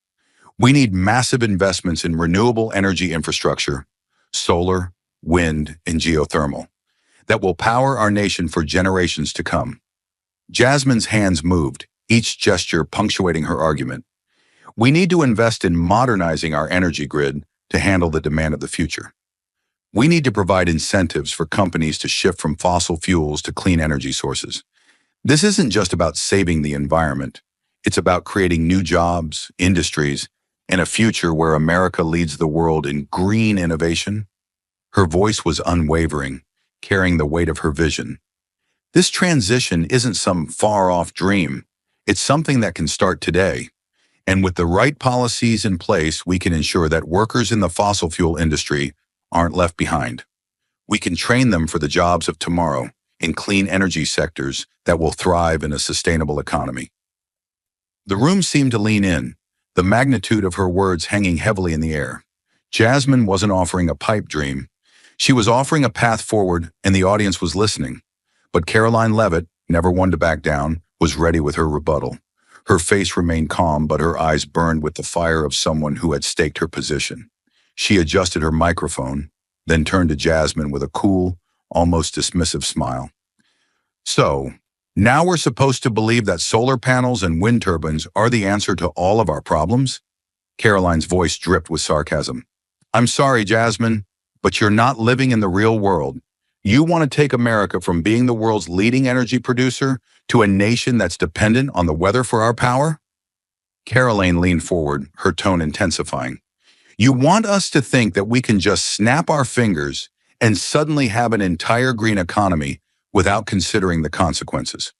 We need massive investments in renewable energy infrastructure, solar, wind, and geothermal, that will power our nation for generations to come." Jasmine's hands moved, each gesture punctuating her argument. "We need to invest in modernizing our energy grid to handle the demand of the future. We need to provide incentives for companies to shift from fossil fuels to clean energy sources. This isn't just about saving the environment. It's about creating new jobs, industries, and a future where America leads the world in green innovation." Her voice was unwavering, carrying the weight of her vision. This transition isn't some far-off dream. It's something that can start today. And with the right policies in place, we can ensure that workers in the fossil fuel industry aren't left behind. We can train them for the jobs of tomorrow in clean energy sectors that will thrive in a sustainable economy. The room seemed to lean in, the magnitude of her words hanging heavily in the air. Jasmine wasn't offering a pipe dream. She was offering a path forward, and the audience was listening. But Caroline Levitt, never one to back down, was ready with her rebuttal. Her face remained calm, but her eyes burned with the fire of someone who had staked her position. She adjusted her microphone, then turned to Jasmine with a cool, almost dismissive smile. "So, now we're supposed to believe that solar panels and wind turbines are the answer to all of our problems?" Caroline's voice dripped with sarcasm. "I'm sorry, Jasmine, but you're not living in the real world. You want to take America from being the world's leading energy producer to a nation that's dependent on the weather for our power?" Caroline leaned forward, her tone intensifying. "You want us to think that we can just snap our fingers and suddenly have an entire green economy without considering the consequences.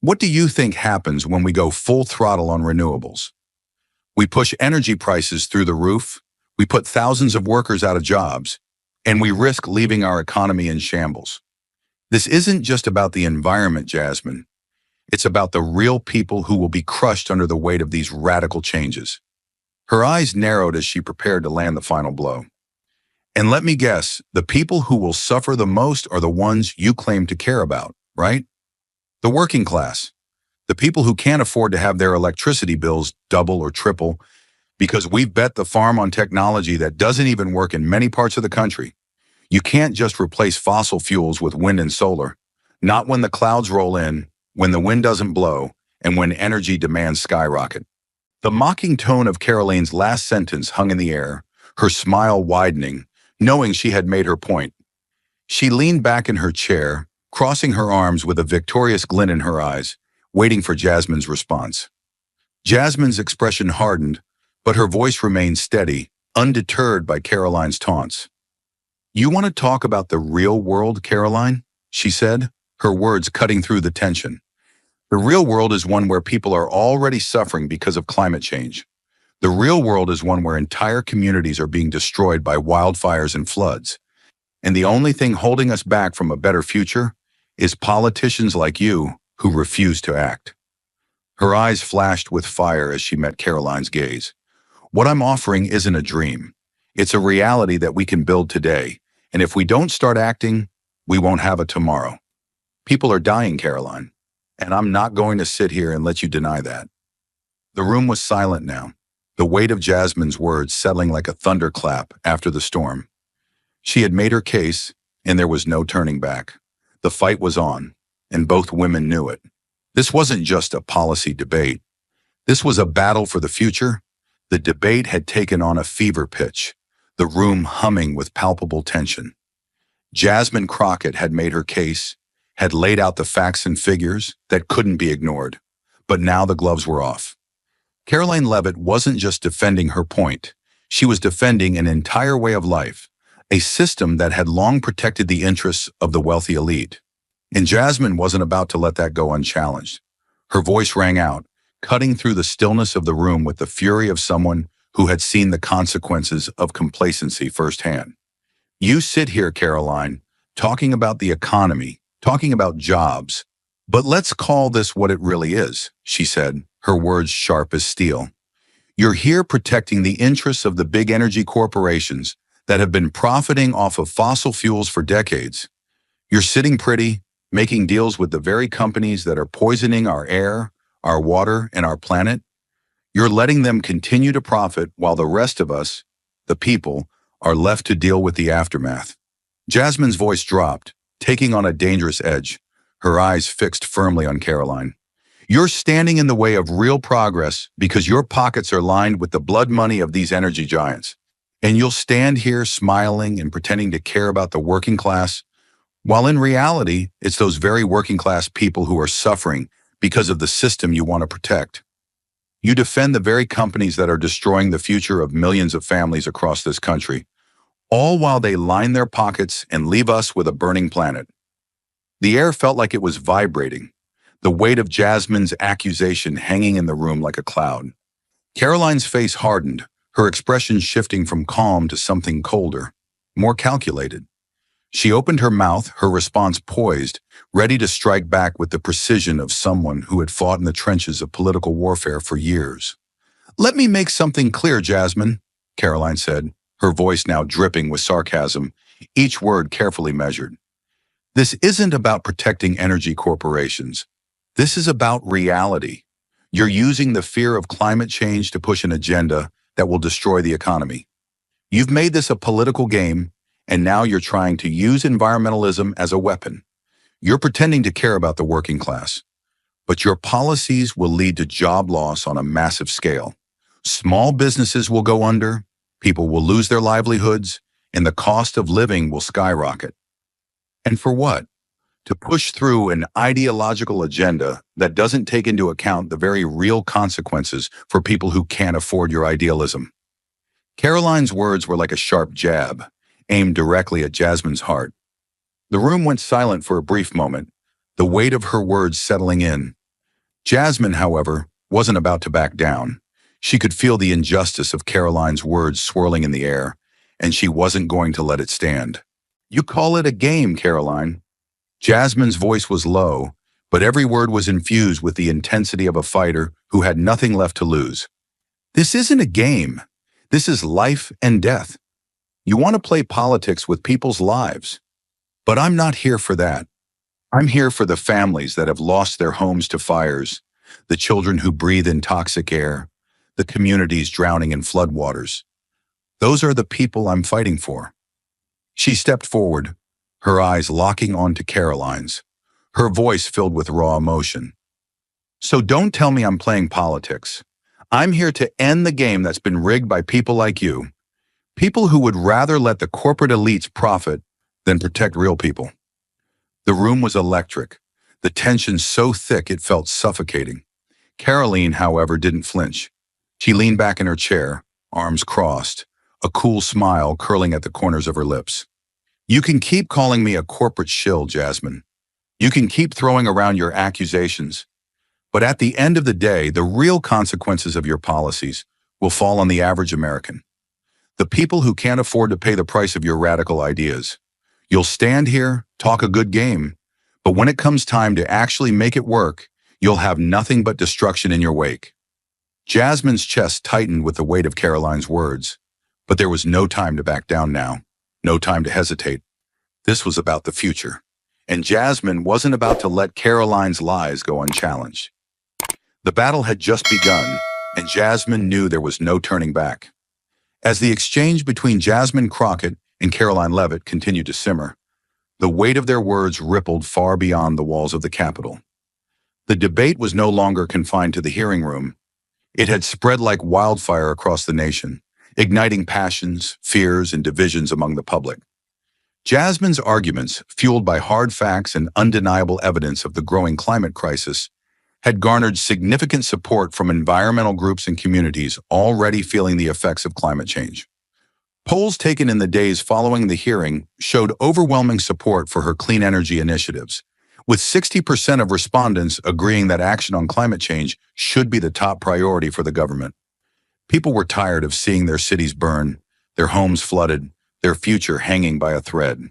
What do you think happens when we go full throttle on renewables? We push energy prices through the roof, we put thousands of workers out of jobs, and we risk leaving our economy in shambles. This isn't just about the environment, Jasmine. It's about the real people who will be crushed under the weight of these radical changes." Her eyes narrowed as she prepared to land the final blow. "And let me guess, the people who will suffer the most are the ones you claim to care about, right? The working class, the people who can't afford to have their electricity bills double or triple because we've bet the farm on technology that doesn't even work in many parts of the country. You can't just replace fossil fuels with wind and solar, not when the clouds roll in, when the wind doesn't blow, and when energy demands skyrocket." The mocking tone of Caroline's last sentence hung in the air, her smile widening, knowing she had made her point. She leaned back in her chair, crossing her arms with a victorious glint in her eyes, waiting for Jasmine's response. Jasmine's expression hardened, but her voice remained steady, undeterred by Caroline's taunts. "You want to talk about the real world, Caroline?" she said, her words cutting through the tension. "The real world is one where people are already suffering because of climate change. The real world is one where entire communities are being destroyed by wildfires and floods. And the only thing holding us back from a better future is politicians like you who refuse to act." Her eyes flashed with fire as she met Caroline's gaze. What I'm offering isn't a dream. It's a reality that we can build today, and if we don't start acting, we won't have a tomorrow. People are dying, Caroline, and I'm not going to sit here and let you deny that. The room was silent now, the weight of Jasmine's words settling like a thunderclap after the storm. She had made her case, and there was no turning back. The fight was on, and both women knew it. This wasn't just a policy debate. This was a battle for the future. The debate had taken on a fever pitch, the room humming with palpable tension. Jasmine Crockett had made her case, had laid out the facts and figures that couldn't be ignored. But now the gloves were off. Caroline Levitt wasn't just defending her point. She was defending an entire way of life, a system that had long protected the interests of the wealthy elite. And Jasmine wasn't about to let that go unchallenged. Her voice rang out, cutting through the stillness of the room with the fury of someone who had seen the consequences of complacency firsthand. You sit here, Caroline, talking about the economy, talking about jobs, but let's call this what it really is, she said, her words sharp as steel. You're here protecting the interests of the big energy corporations that have been profiting off of fossil fuels for decades. You're sitting pretty, making deals with the very companies that are poisoning our air, our water, and our planet. You're letting them continue to profit while the rest of us, the people, are left to deal with the aftermath. Jasmine's voice dropped, taking on a dangerous edge, her eyes fixed firmly on Caroline. You're standing in the way of real progress because your pockets are lined with the blood money of these energy giants. And you'll stand here smiling and pretending to care about the working class, while in reality, it's those very working class people who are suffering because of the system you want to protect. You defend the very companies that are destroying the future of millions of families across this country, all while they line their pockets and leave us with a burning planet. The air felt like it was vibrating, the weight of Jasmine's accusation hanging in the room like a cloud. Caroline's face hardened, her expression shifting from calm to something colder, more calculated. She opened her mouth, her response poised, ready to strike back with the precision of someone who had fought in the trenches of political warfare for years. Let me make something clear, Jasmine, Caroline said, her voice now dripping with sarcasm, each word carefully measured. This isn't about protecting energy corporations. This is about reality. You're using the fear of climate change to push an agenda that will destroy the economy. You've made this a political game, and now you're trying to use environmentalism as a weapon. You're pretending to care about the working class, but your policies will lead to job loss on a massive scale. Small businesses will go under, people will lose their livelihoods, and the cost of living will skyrocket. And for what? To push through an ideological agenda that doesn't take into account the very real consequences for people who can't afford your idealism. Caroline's words were like a sharp jab, aimed directly at Jasmine's heart. The room went silent for a brief moment, the weight of her words settling in. Jasmine, however, wasn't about to back down. She could feel the injustice of Caroline's words swirling in the air, and she wasn't going to let it stand. You call it a game, Caroline. Jasmine's voice was low, but every word was infused with the intensity of a fighter who had nothing left to lose. This isn't a game. This is life and death. You want to play politics with people's lives. But I'm not here for that. I'm here for the families that have lost their homes to fires, the children who breathe in toxic air, the communities drowning in floodwaters. Those are the people I'm fighting for. She stepped forward, her eyes locking onto Caroline's, her voice filled with raw emotion. So don't tell me I'm playing politics. I'm here to end the game that's been rigged by people like you. People who would rather let the corporate elites profit than protect real people. The room was electric, the tension so thick it felt suffocating. Caroline, however, didn't flinch. She leaned back in her chair, arms crossed, a cool smile curling at the corners of her lips. You can keep calling me a corporate shill, Jasmine. You can keep throwing around your accusations. But at the end of the day, the real consequences of your policies will fall on the average American. The people who can't afford to pay the price of your radical ideas. You'll stand here, talk a good game, but when it comes time to actually make it work, You'll have nothing but destruction in your wake. Jasmine's chest tightened with the weight of Caroline's words, but there was no time to back down now, no time to hesitate. This was about the future, and Jasmine wasn't about to let Caroline's lies go unchallenged. The battle had just begun, and Jasmine knew there was no turning back. As the exchange between Jasmine Crockett and Caroline Levitt continued to simmer, the weight of their words rippled far beyond the walls of the Capitol. The debate was no longer confined to the hearing room. It had spread like wildfire across the nation, igniting passions, fears, and divisions among the public. Jasmine's arguments, fueled by hard facts and undeniable evidence of the growing climate crisis, had garnered significant support from environmental groups and communities already feeling the effects of climate change. Polls taken in the days following the hearing showed overwhelming support for her clean energy initiatives, with 60% of respondents agreeing that action on climate change should be the top priority for the government. People were tired of seeing their cities burn, their homes flooded, their future hanging by a thread.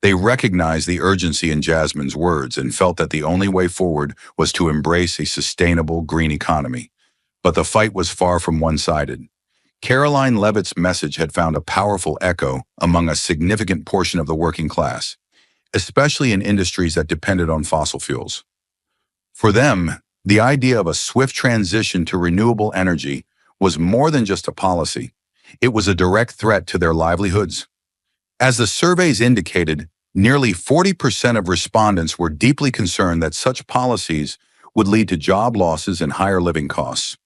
They recognized the urgency in Jasmine's words and felt that the only way forward was to embrace a sustainable green economy. But the fight was far from one-sided. Caroline Levitt's message had found a powerful echo among a significant portion of the working class, especially in industries that depended on fossil fuels. For them, the idea of a swift transition to renewable energy was more than just a policy. It was a direct threat to their livelihoods. As the surveys indicated, nearly 40% of respondents were deeply concerned that such policies would lead to job losses and higher living costs.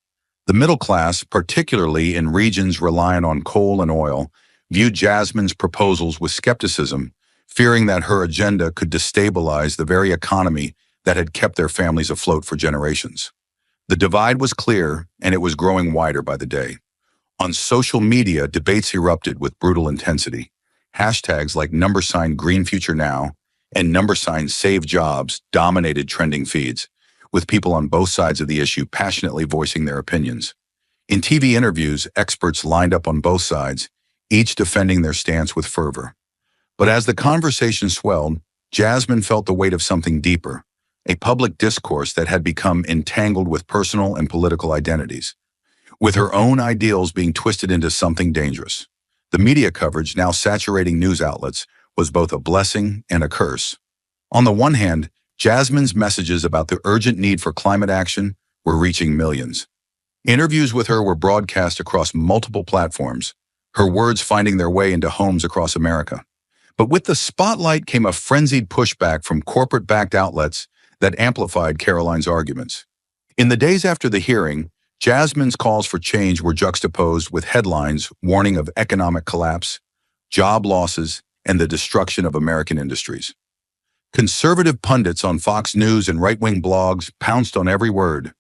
The middle class, particularly in regions reliant on coal and oil, viewed Jasmine's proposals with skepticism, fearing that her agenda could destabilize the very economy that had kept their families afloat for generations. The divide was clear, and it was growing wider by the day. On social media, debates erupted with brutal intensity. Hashtags like #GreenFutureNow and #SaveJobs dominated trending feeds, with people on both sides of the issue passionately voicing their opinions. In TV interviews, experts lined up on both sides, each defending their stance with fervor. But as the conversation swelled, Jasmine felt the weight of something deeper, a public discourse that had become entangled with personal and political identities, with her own ideals being twisted into something dangerous. The media coverage, now saturating news outlets, was both a blessing and a curse. On the one hand, Jasmine's messages about the urgent need for climate action were reaching millions. Interviews with her were broadcast across multiple platforms, her words finding their way into homes across America. But with the spotlight came a frenzied pushback from corporate-backed outlets that amplified Caroline's arguments. In the days after the hearing, Jasmine's calls for change were juxtaposed with headlines warning of economic collapse, job losses, and the destruction of American industries. Conservative pundits on Fox News and right-wing blogs pounced on every word,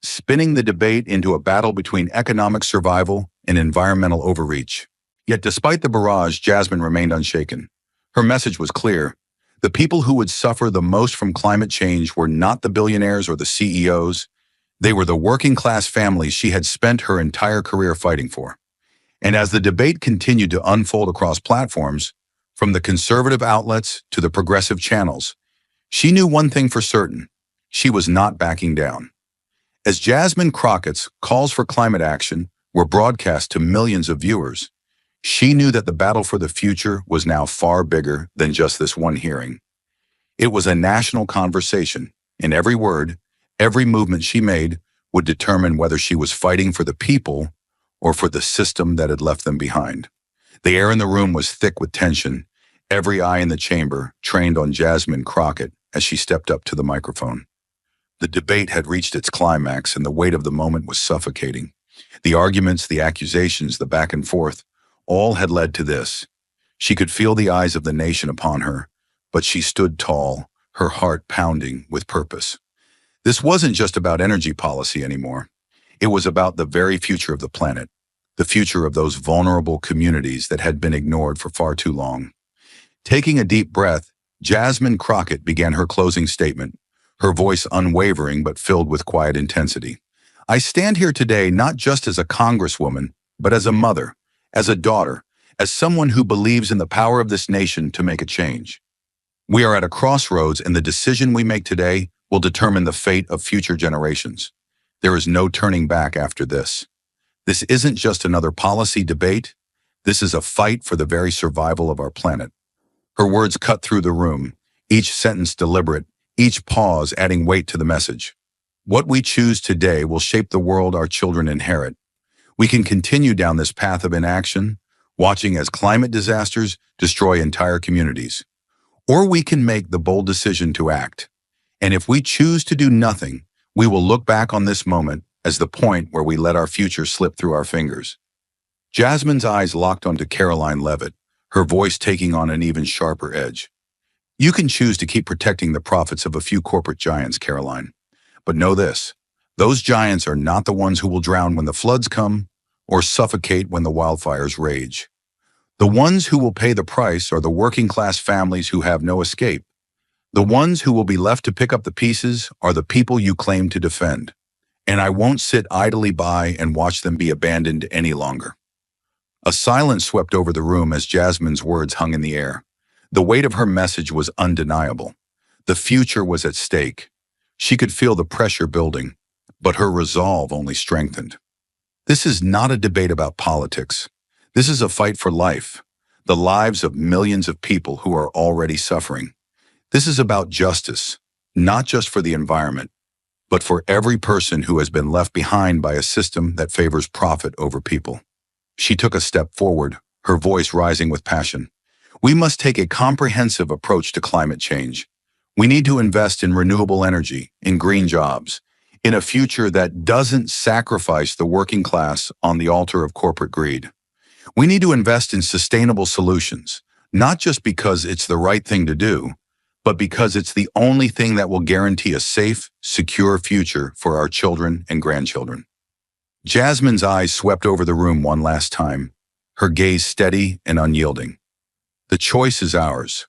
spinning the debate into a battle between economic survival and environmental overreach. Yet despite the barrage, Jasmine remained unshaken. Her message was clear. The people who would suffer the most from climate change were not the billionaires or the CEOs. They were the working-class families she had spent her entire career fighting for. And as the debate continued to unfold across platforms, from the conservative outlets to the progressive channels, she knew one thing for certain: she was not backing down. As Jasmine Crockett's calls for climate action were broadcast to millions of viewers, she knew that the battle for the future was now far bigger than just this one hearing. It was a national conversation, and every word, every movement she made would determine whether she was fighting for the people or for the system that had left them behind. The air in the room was thick with tension, every eye in the chamber trained on Jasmine Crockett as she stepped up to the microphone. The debate had reached its climax, and the weight of the moment was suffocating. The arguments, the accusations, the back and forth, all had led to this. She could feel the eyes of the nation upon her, but she stood tall, her heart pounding with purpose. This wasn't just about energy policy anymore. It was about the very future of the planet, the future of those vulnerable communities that had been ignored for far too long. Taking a deep breath, Jasmine Crockett began her closing statement, her voice unwavering but filled with quiet intensity. I stand here today not just as a congresswoman, but as a mother, as a daughter, as someone who believes in the power of this nation to make a change. We are at a crossroads, and the decision we make today will determine the fate of future generations. There is no turning back after this. This isn't just another policy debate. This is a fight for the very survival of our planet. Her words cut through the room, each sentence deliberate, each pause adding weight to the message. What we choose today will shape the world our children inherit. We can continue down this path of inaction, watching as climate disasters destroy entire communities. Or we can make the bold decision to act. And if we choose to do nothing, we will look back on this moment as the point where we let our future slip through our fingers. Jasmine's eyes locked onto Caroline Levitt, her voice taking on an even sharper edge. You can choose to keep protecting the profits of a few corporate giants, Caroline. But know this, those giants are not the ones who will drown when the floods come or suffocate when the wildfires rage. The ones who will pay the price are the working-class families who have no escape. The ones who will be left to pick up the pieces are the people you claim to defend. And I won't sit idly by and watch them be abandoned any longer. A silence swept over the room as Jasmine's words hung in the air. The weight of her message was undeniable. The future was at stake. She could feel the pressure building, but her resolve only strengthened. This is not a debate about politics. This is a fight for life, the lives of millions of people who are already suffering. This is about justice, not just for the environment, but for every person who has been left behind by a system that favors profit over people. She took a step forward, her voice rising with passion. We must take a comprehensive approach to climate change. We need to invest in renewable energy, in green jobs, in a future that doesn't sacrifice the working class on the altar of corporate greed. We need to invest in sustainable solutions, not just because it's the right thing to do, but because it's the only thing that will guarantee a safe, secure future for our children and grandchildren. Jasmine's eyes swept over the room one last time, her gaze steady and unyielding. The choice is ours.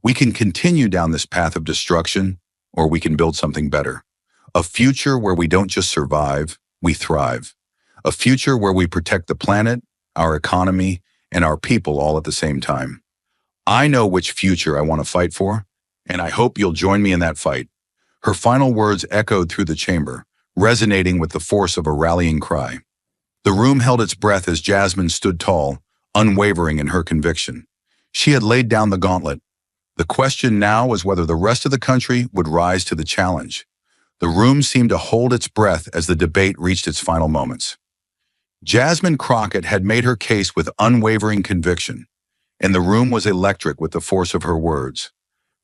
We can continue down this path of destruction, or we can build something better. A future where we don't just survive, we thrive. A future where we protect the planet, our economy, and our people all at the same time. I know which future I want to fight for, and I hope you'll join me in that fight. Her final words echoed through the chamber, resonating with the force of a rallying cry. The room held its breath as Jasmine stood tall, unwavering in her conviction. She had laid down the gauntlet. The question now was whether the rest of the country would rise to the challenge. The room seemed to hold its breath as the debate reached its final moments. Jasmine Crockett had made her case with unwavering conviction, and the room was electric with the force of her words.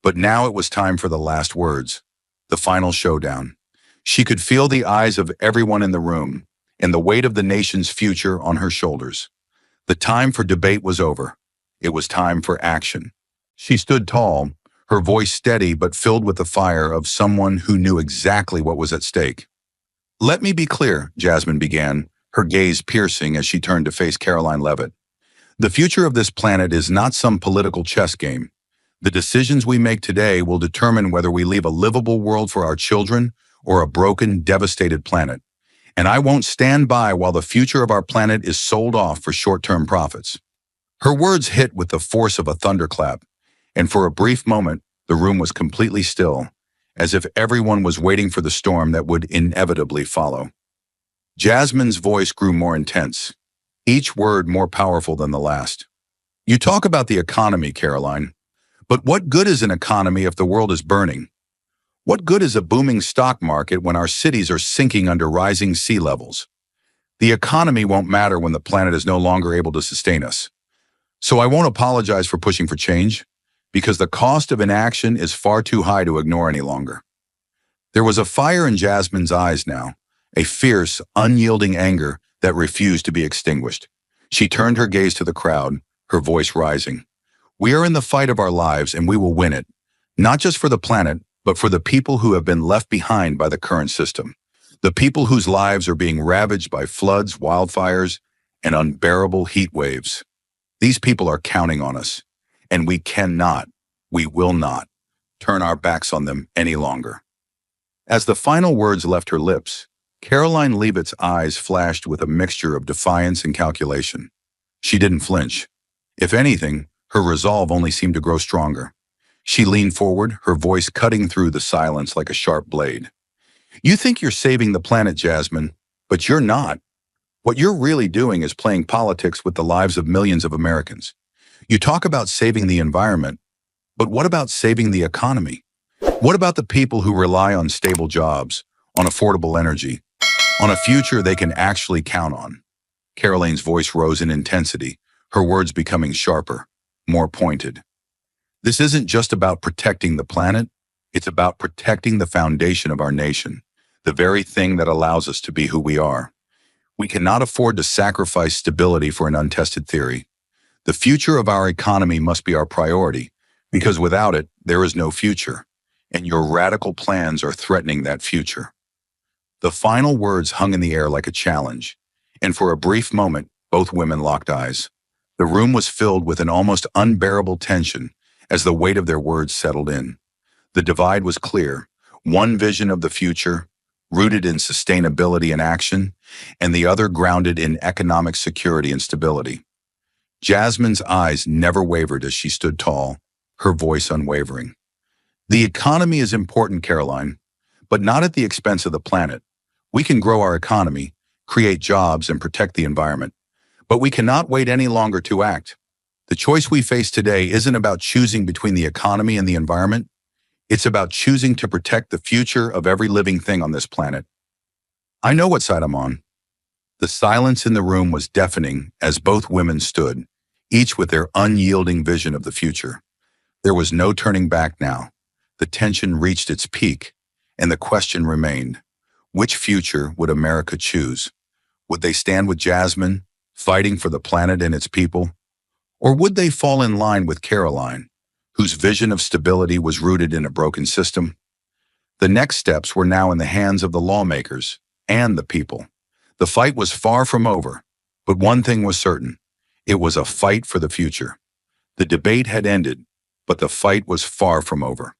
But now it was time for the last words, the final showdown. She could feel the eyes of everyone in the room and the weight of the nation's future on her shoulders. The time for debate was over. It was time for action. She stood tall, her voice steady but filled with the fire of someone who knew exactly what was at stake. "Let me be clear," Jasmine began, her gaze piercing as she turned to face Caroline Levitt. "The future of this planet is not some political chess game. The decisions we make today will determine whether we leave a livable world for our children or a broken, devastated planet. And I won't stand by while the future of our planet is sold off for short-term profits." Her words hit with the force of a thunderclap, and for a brief moment, the room was completely still, as if everyone was waiting for the storm that would inevitably follow. Jasmine's voice grew more intense, each word more powerful than the last. "You talk about the economy, Caroline, but what good is an economy if the world is burning? What good is a booming stock market when our cities are sinking under rising sea levels? The economy won't matter when the planet is no longer able to sustain us. So I won't apologize for pushing for change, because the cost of inaction is far too high to ignore any longer." There was a fire in Jasmine's eyes now, a fierce, unyielding anger that refused to be extinguished. She turned her gaze to the crowd, her voice rising. "We are in the fight of our lives and we will win it, not just for the planet, but for the people who have been left behind by the current system, the people whose lives are being ravaged by floods, wildfires, and unbearable heat waves. These people are counting on us, and we will not, turn our backs on them any longer." As the final words left her lips, Caroline Leavitt's eyes flashed with a mixture of defiance and calculation. She didn't flinch. If anything, her resolve only seemed to grow stronger. She leaned forward, her voice cutting through the silence like a sharp blade. You think you're saving the planet, Jasmine, but you're not. What you're really doing is playing politics with the lives of millions of Americans. You talk about saving the environment, but what about saving the economy? What about the people who rely on stable jobs, on affordable energy, on a future they can actually count on? Caroline's voice rose in intensity, her words becoming sharper, more pointed. This isn't just about protecting the planet, it's about protecting the foundation of our nation, the very thing that allows us to be who we are. We cannot afford to sacrifice stability for an untested theory. The future of our economy must be our priority, because without it, there is no future, and your radical plans are threatening that future. The final words hung in the air like a challenge, and for a brief moment, both women locked eyes. The room was filled with an almost unbearable tension as the weight of their words settled in. The divide was clear, one vision of the future, rooted in sustainability and action, and the other grounded in economic security and stability. Jasmine's eyes never wavered as she stood tall, her voice unwavering. The economy is important, Caroline, but not at the expense of the planet. We can grow our economy, create jobs, and protect the environment, but we cannot wait any longer to act. The choice we face today isn't about choosing between the economy and the environment. It's about choosing to protect the future of every living thing on this planet. I know what side I'm on. The silence in the room was deafening as both women stood, each with their unyielding vision of the future. There was no turning back now. The tension reached its peak, and the question remained, which future would America choose? Would they stand with Jasmine, fighting for the planet and its people? Or would they fall in line with Caroline, whose vision of stability was rooted in a broken system? The next steps were now in the hands of the lawmakers and the people. The fight was far from over, but one thing was certain. It was a fight for the future. The debate had ended, but the fight was far from over.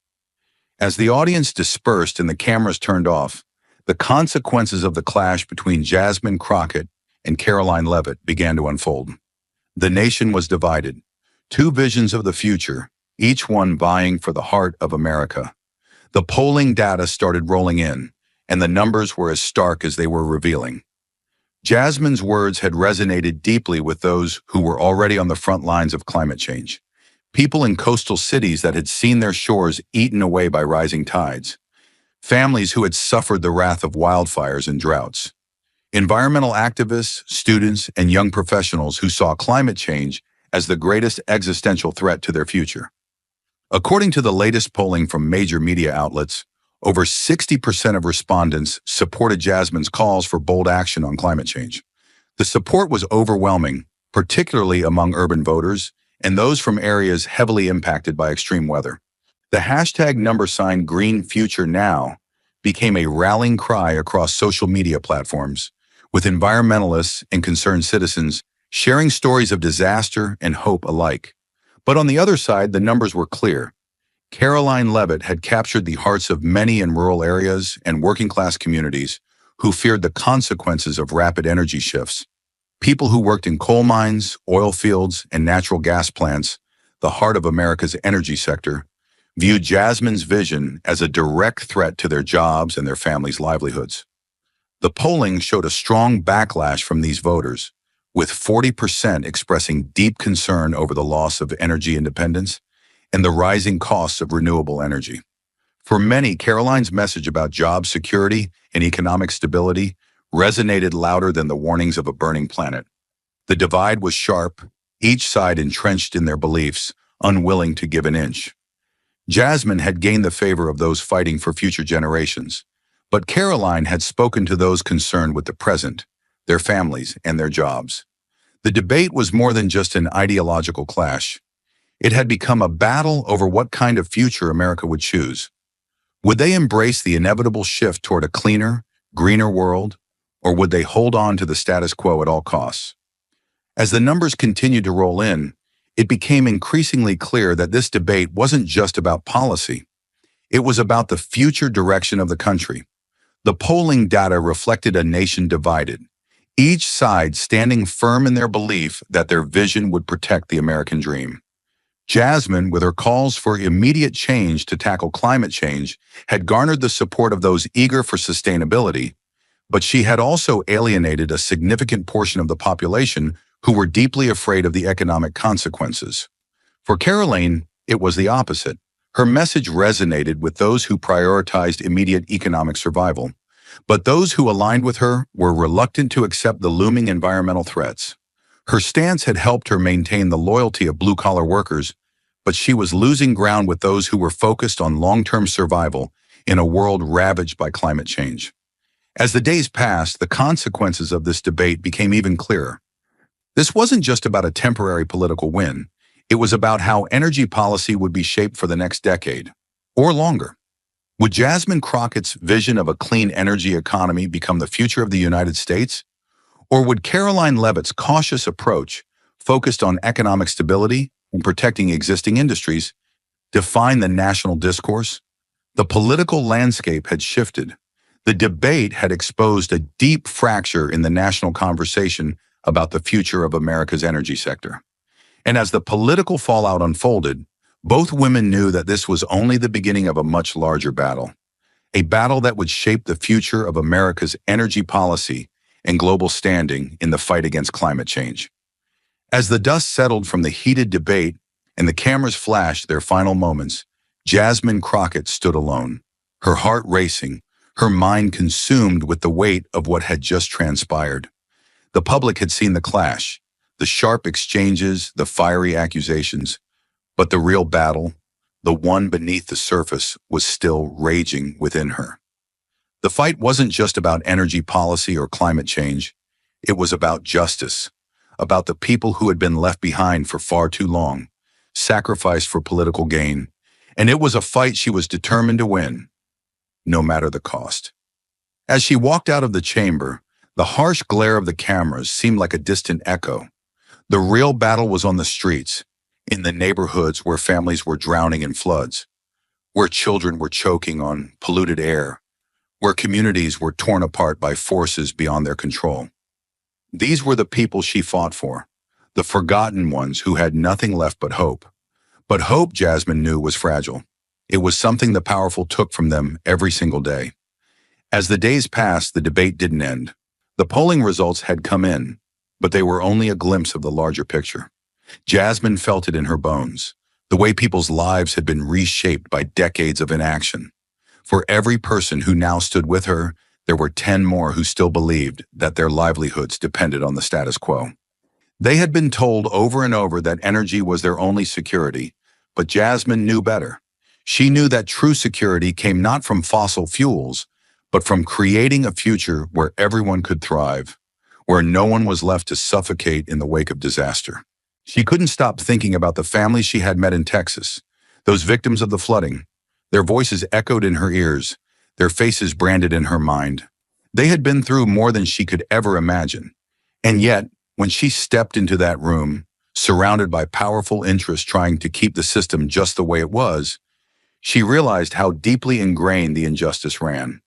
As the audience dispersed and the cameras turned off, the consequences of the clash between Jasmine Crockett and Caroline Leavitt began to unfold. The nation was divided, two visions of the future, each one vying for the heart of America. The polling data started rolling in, and the numbers were as stark as they were revealing. Jasmine's words had resonated deeply with those who were already on the front lines of climate change. People in coastal cities that had seen their shores eaten away by rising tides. Families who had suffered the wrath of wildfires and droughts. Environmental activists, students, and young professionals who saw climate change as the greatest existential threat to their future. According to the latest polling from major media outlets, over 60% of respondents supported Jasmine's calls for bold action on climate change. The support was overwhelming, particularly among urban voters and those from areas heavily impacted by extreme weather. The hashtag #GreenFutureNow became a rallying cry across social media platforms, with environmentalists and concerned citizens sharing stories of disaster and hope alike. But on the other side, the numbers were clear. Caroline Leavitt had captured the hearts of many in rural areas and working-class communities who feared the consequences of rapid energy shifts. People who worked in coal mines, oil fields, and natural gas plants, the heart of America's energy sector, viewed Jasmine's vision as a direct threat to their jobs and their families' livelihoods. The polling showed a strong backlash from these voters, with 40% expressing deep concern over the loss of energy independence and the rising costs of renewable energy. For many, Caroline's message about job security and economic stability resonated louder than the warnings of a burning planet. The divide was sharp, each side entrenched in their beliefs, unwilling to give an inch. Jasmine had gained the favor of those fighting for future generations, but Caroline had spoken to those concerned with the present, their families, and their jobs. The debate was more than just an ideological clash. It had become a battle over what kind of future America would choose. Would they embrace the inevitable shift toward a cleaner, greener world, or would they hold on to the status quo at all costs? As the numbers continued to roll in, it became increasingly clear that this debate wasn't just about policy. It was about the future direction of the country. The polling data reflected a nation divided, each side standing firm in their belief that their vision would protect the American dream. Jasmine, with her calls for immediate change to tackle climate change, had garnered the support of those eager for sustainability, but she had also alienated a significant portion of the population who were deeply afraid of the economic consequences. For Caroline, it was the opposite. Her message resonated with those who prioritized immediate economic survival, but those who aligned with her were reluctant to accept the looming environmental threats. Her stance had helped her maintain the loyalty of blue-collar workers, but she was losing ground with those who were focused on long-term survival in a world ravaged by climate change. As the days passed, the consequences of this debate became even clearer. This wasn't just about a temporary political win. It was about how energy policy would be shaped for the next decade, or longer. Would Jasmine Crockett's vision of a clean energy economy become the future of the United States? Or would Caroline Leavitt's cautious approach, focused on economic stability and protecting existing industries, define the national discourse? The political landscape had shifted. The debate had exposed a deep fracture in the national conversation about the future of America's energy sector. And as the political fallout unfolded, both women knew that this was only the beginning of a much larger battle, a battle that would shape the future of America's energy policy and global standing in the fight against climate change. As the dust settled from the heated debate and the cameras flashed their final moments, Jasmine Crockett stood alone, her heart racing, her mind consumed with the weight of what had just transpired. The public had seen the clash, the sharp exchanges, the fiery accusations, but the real battle, the one beneath the surface, was still raging within her. The fight wasn't just about energy policy or climate change. It was about justice, about the people who had been left behind for far too long, sacrificed for political gain, and it was a fight she was determined to win, no matter the cost. As she walked out of the chamber, the harsh glare of the cameras seemed like a distant echo. The real battle was on the streets, in the neighborhoods where families were drowning in floods, where children were choking on polluted air, where communities were torn apart by forces beyond their control. These were the people she fought for, the forgotten ones who had nothing left but hope. But hope, Jasmine knew, was fragile. It was something the powerful took from them every single day. As the days passed, the debate didn't end. The polling results had come in, but they were only a glimpse of the larger picture. Jasmine felt it in her bones, the way people's lives had been reshaped by decades of inaction. For every person who now stood with her, there were 10 more who still believed that their livelihoods depended on the status quo. They had been told over and over that energy was their only security, but Jasmine knew better. She knew that true security came not from fossil fuels, but from creating a future where everyone could thrive, where no one was left to suffocate in the wake of disaster. She couldn't stop thinking about the families she had met in Texas, those victims of the flooding. Their voices echoed in her ears, their faces branded in her mind. They had been through more than she could ever imagine. And yet, when she stepped into that room, surrounded by powerful interests trying to keep the system just the way it was, she realized how deeply ingrained the injustice ran.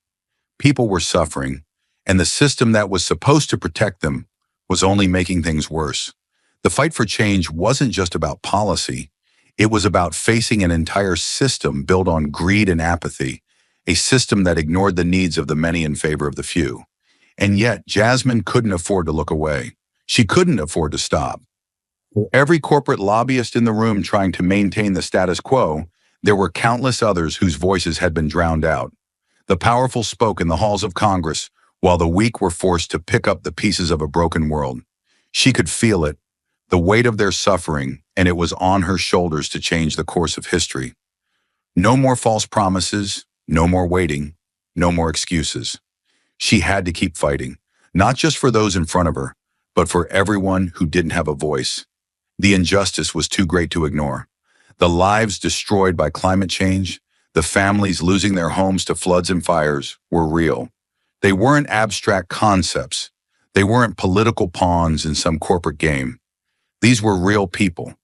People were suffering, and the system that was supposed to protect them was only making things worse. The fight for change wasn't just about policy. It was about facing an entire system built on greed and apathy, a system that ignored the needs of the many in favor of the few. And yet, Jasmine couldn't afford to look away. She couldn't afford to stop. For every corporate lobbyist in the room trying to maintain the status quo, there were countless others whose voices had been drowned out. The powerful spoke in the halls of Congress, while the weak were forced to pick up the pieces of a broken world. She could feel it, the weight of their suffering, and it was on her shoulders to change the course of history. No more false promises, no more waiting, no more excuses. She had to keep fighting, not just for those in front of her, but for everyone who didn't have a voice. The injustice was too great to ignore. The lives destroyed by climate change, the families losing their homes to floods and fires, were real. They weren't abstract concepts. They weren't political pawns in some corporate game. These were real people,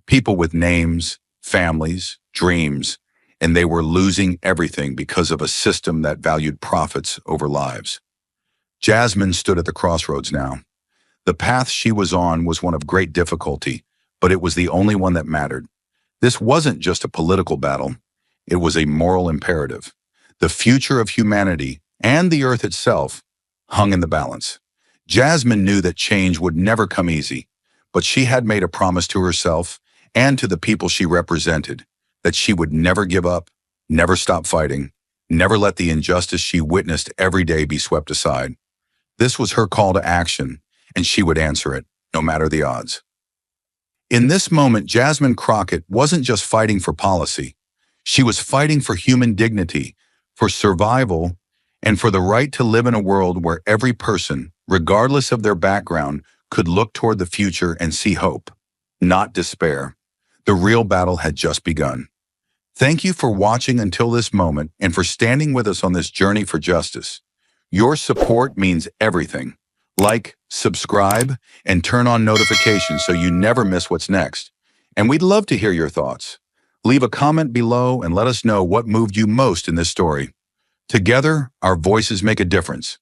people with names, families, dreams, and they were losing everything because of a system that valued profits over lives. Jasmine stood at the crossroads now. The path she was on was one of great difficulty, but it was the only one that mattered. This wasn't just a political battle. It was a moral imperative. The future of humanity and the earth itself hung in the balance. Jasmine knew that change would never come easy, but she had made a promise to herself and to the people she represented that she would never give up, never stop fighting, never let the injustice she witnessed every day be swept aside. This was her call to action, and she would answer it, no matter the odds. In this moment, Jasmine Crockett wasn't just fighting for policy. She was fighting for human dignity, for survival, and for the right to live in a world where every person, regardless of their background, could look toward the future and see hope, not despair. The real battle had just begun. Thank you for watching until this moment and for standing with us on this journey for justice. Your support means everything. Like, subscribe, and turn on notifications so you never miss what's next. And we'd love to hear your thoughts. Leave a comment below and let us know what moved you most in this story. Together, our voices make a difference.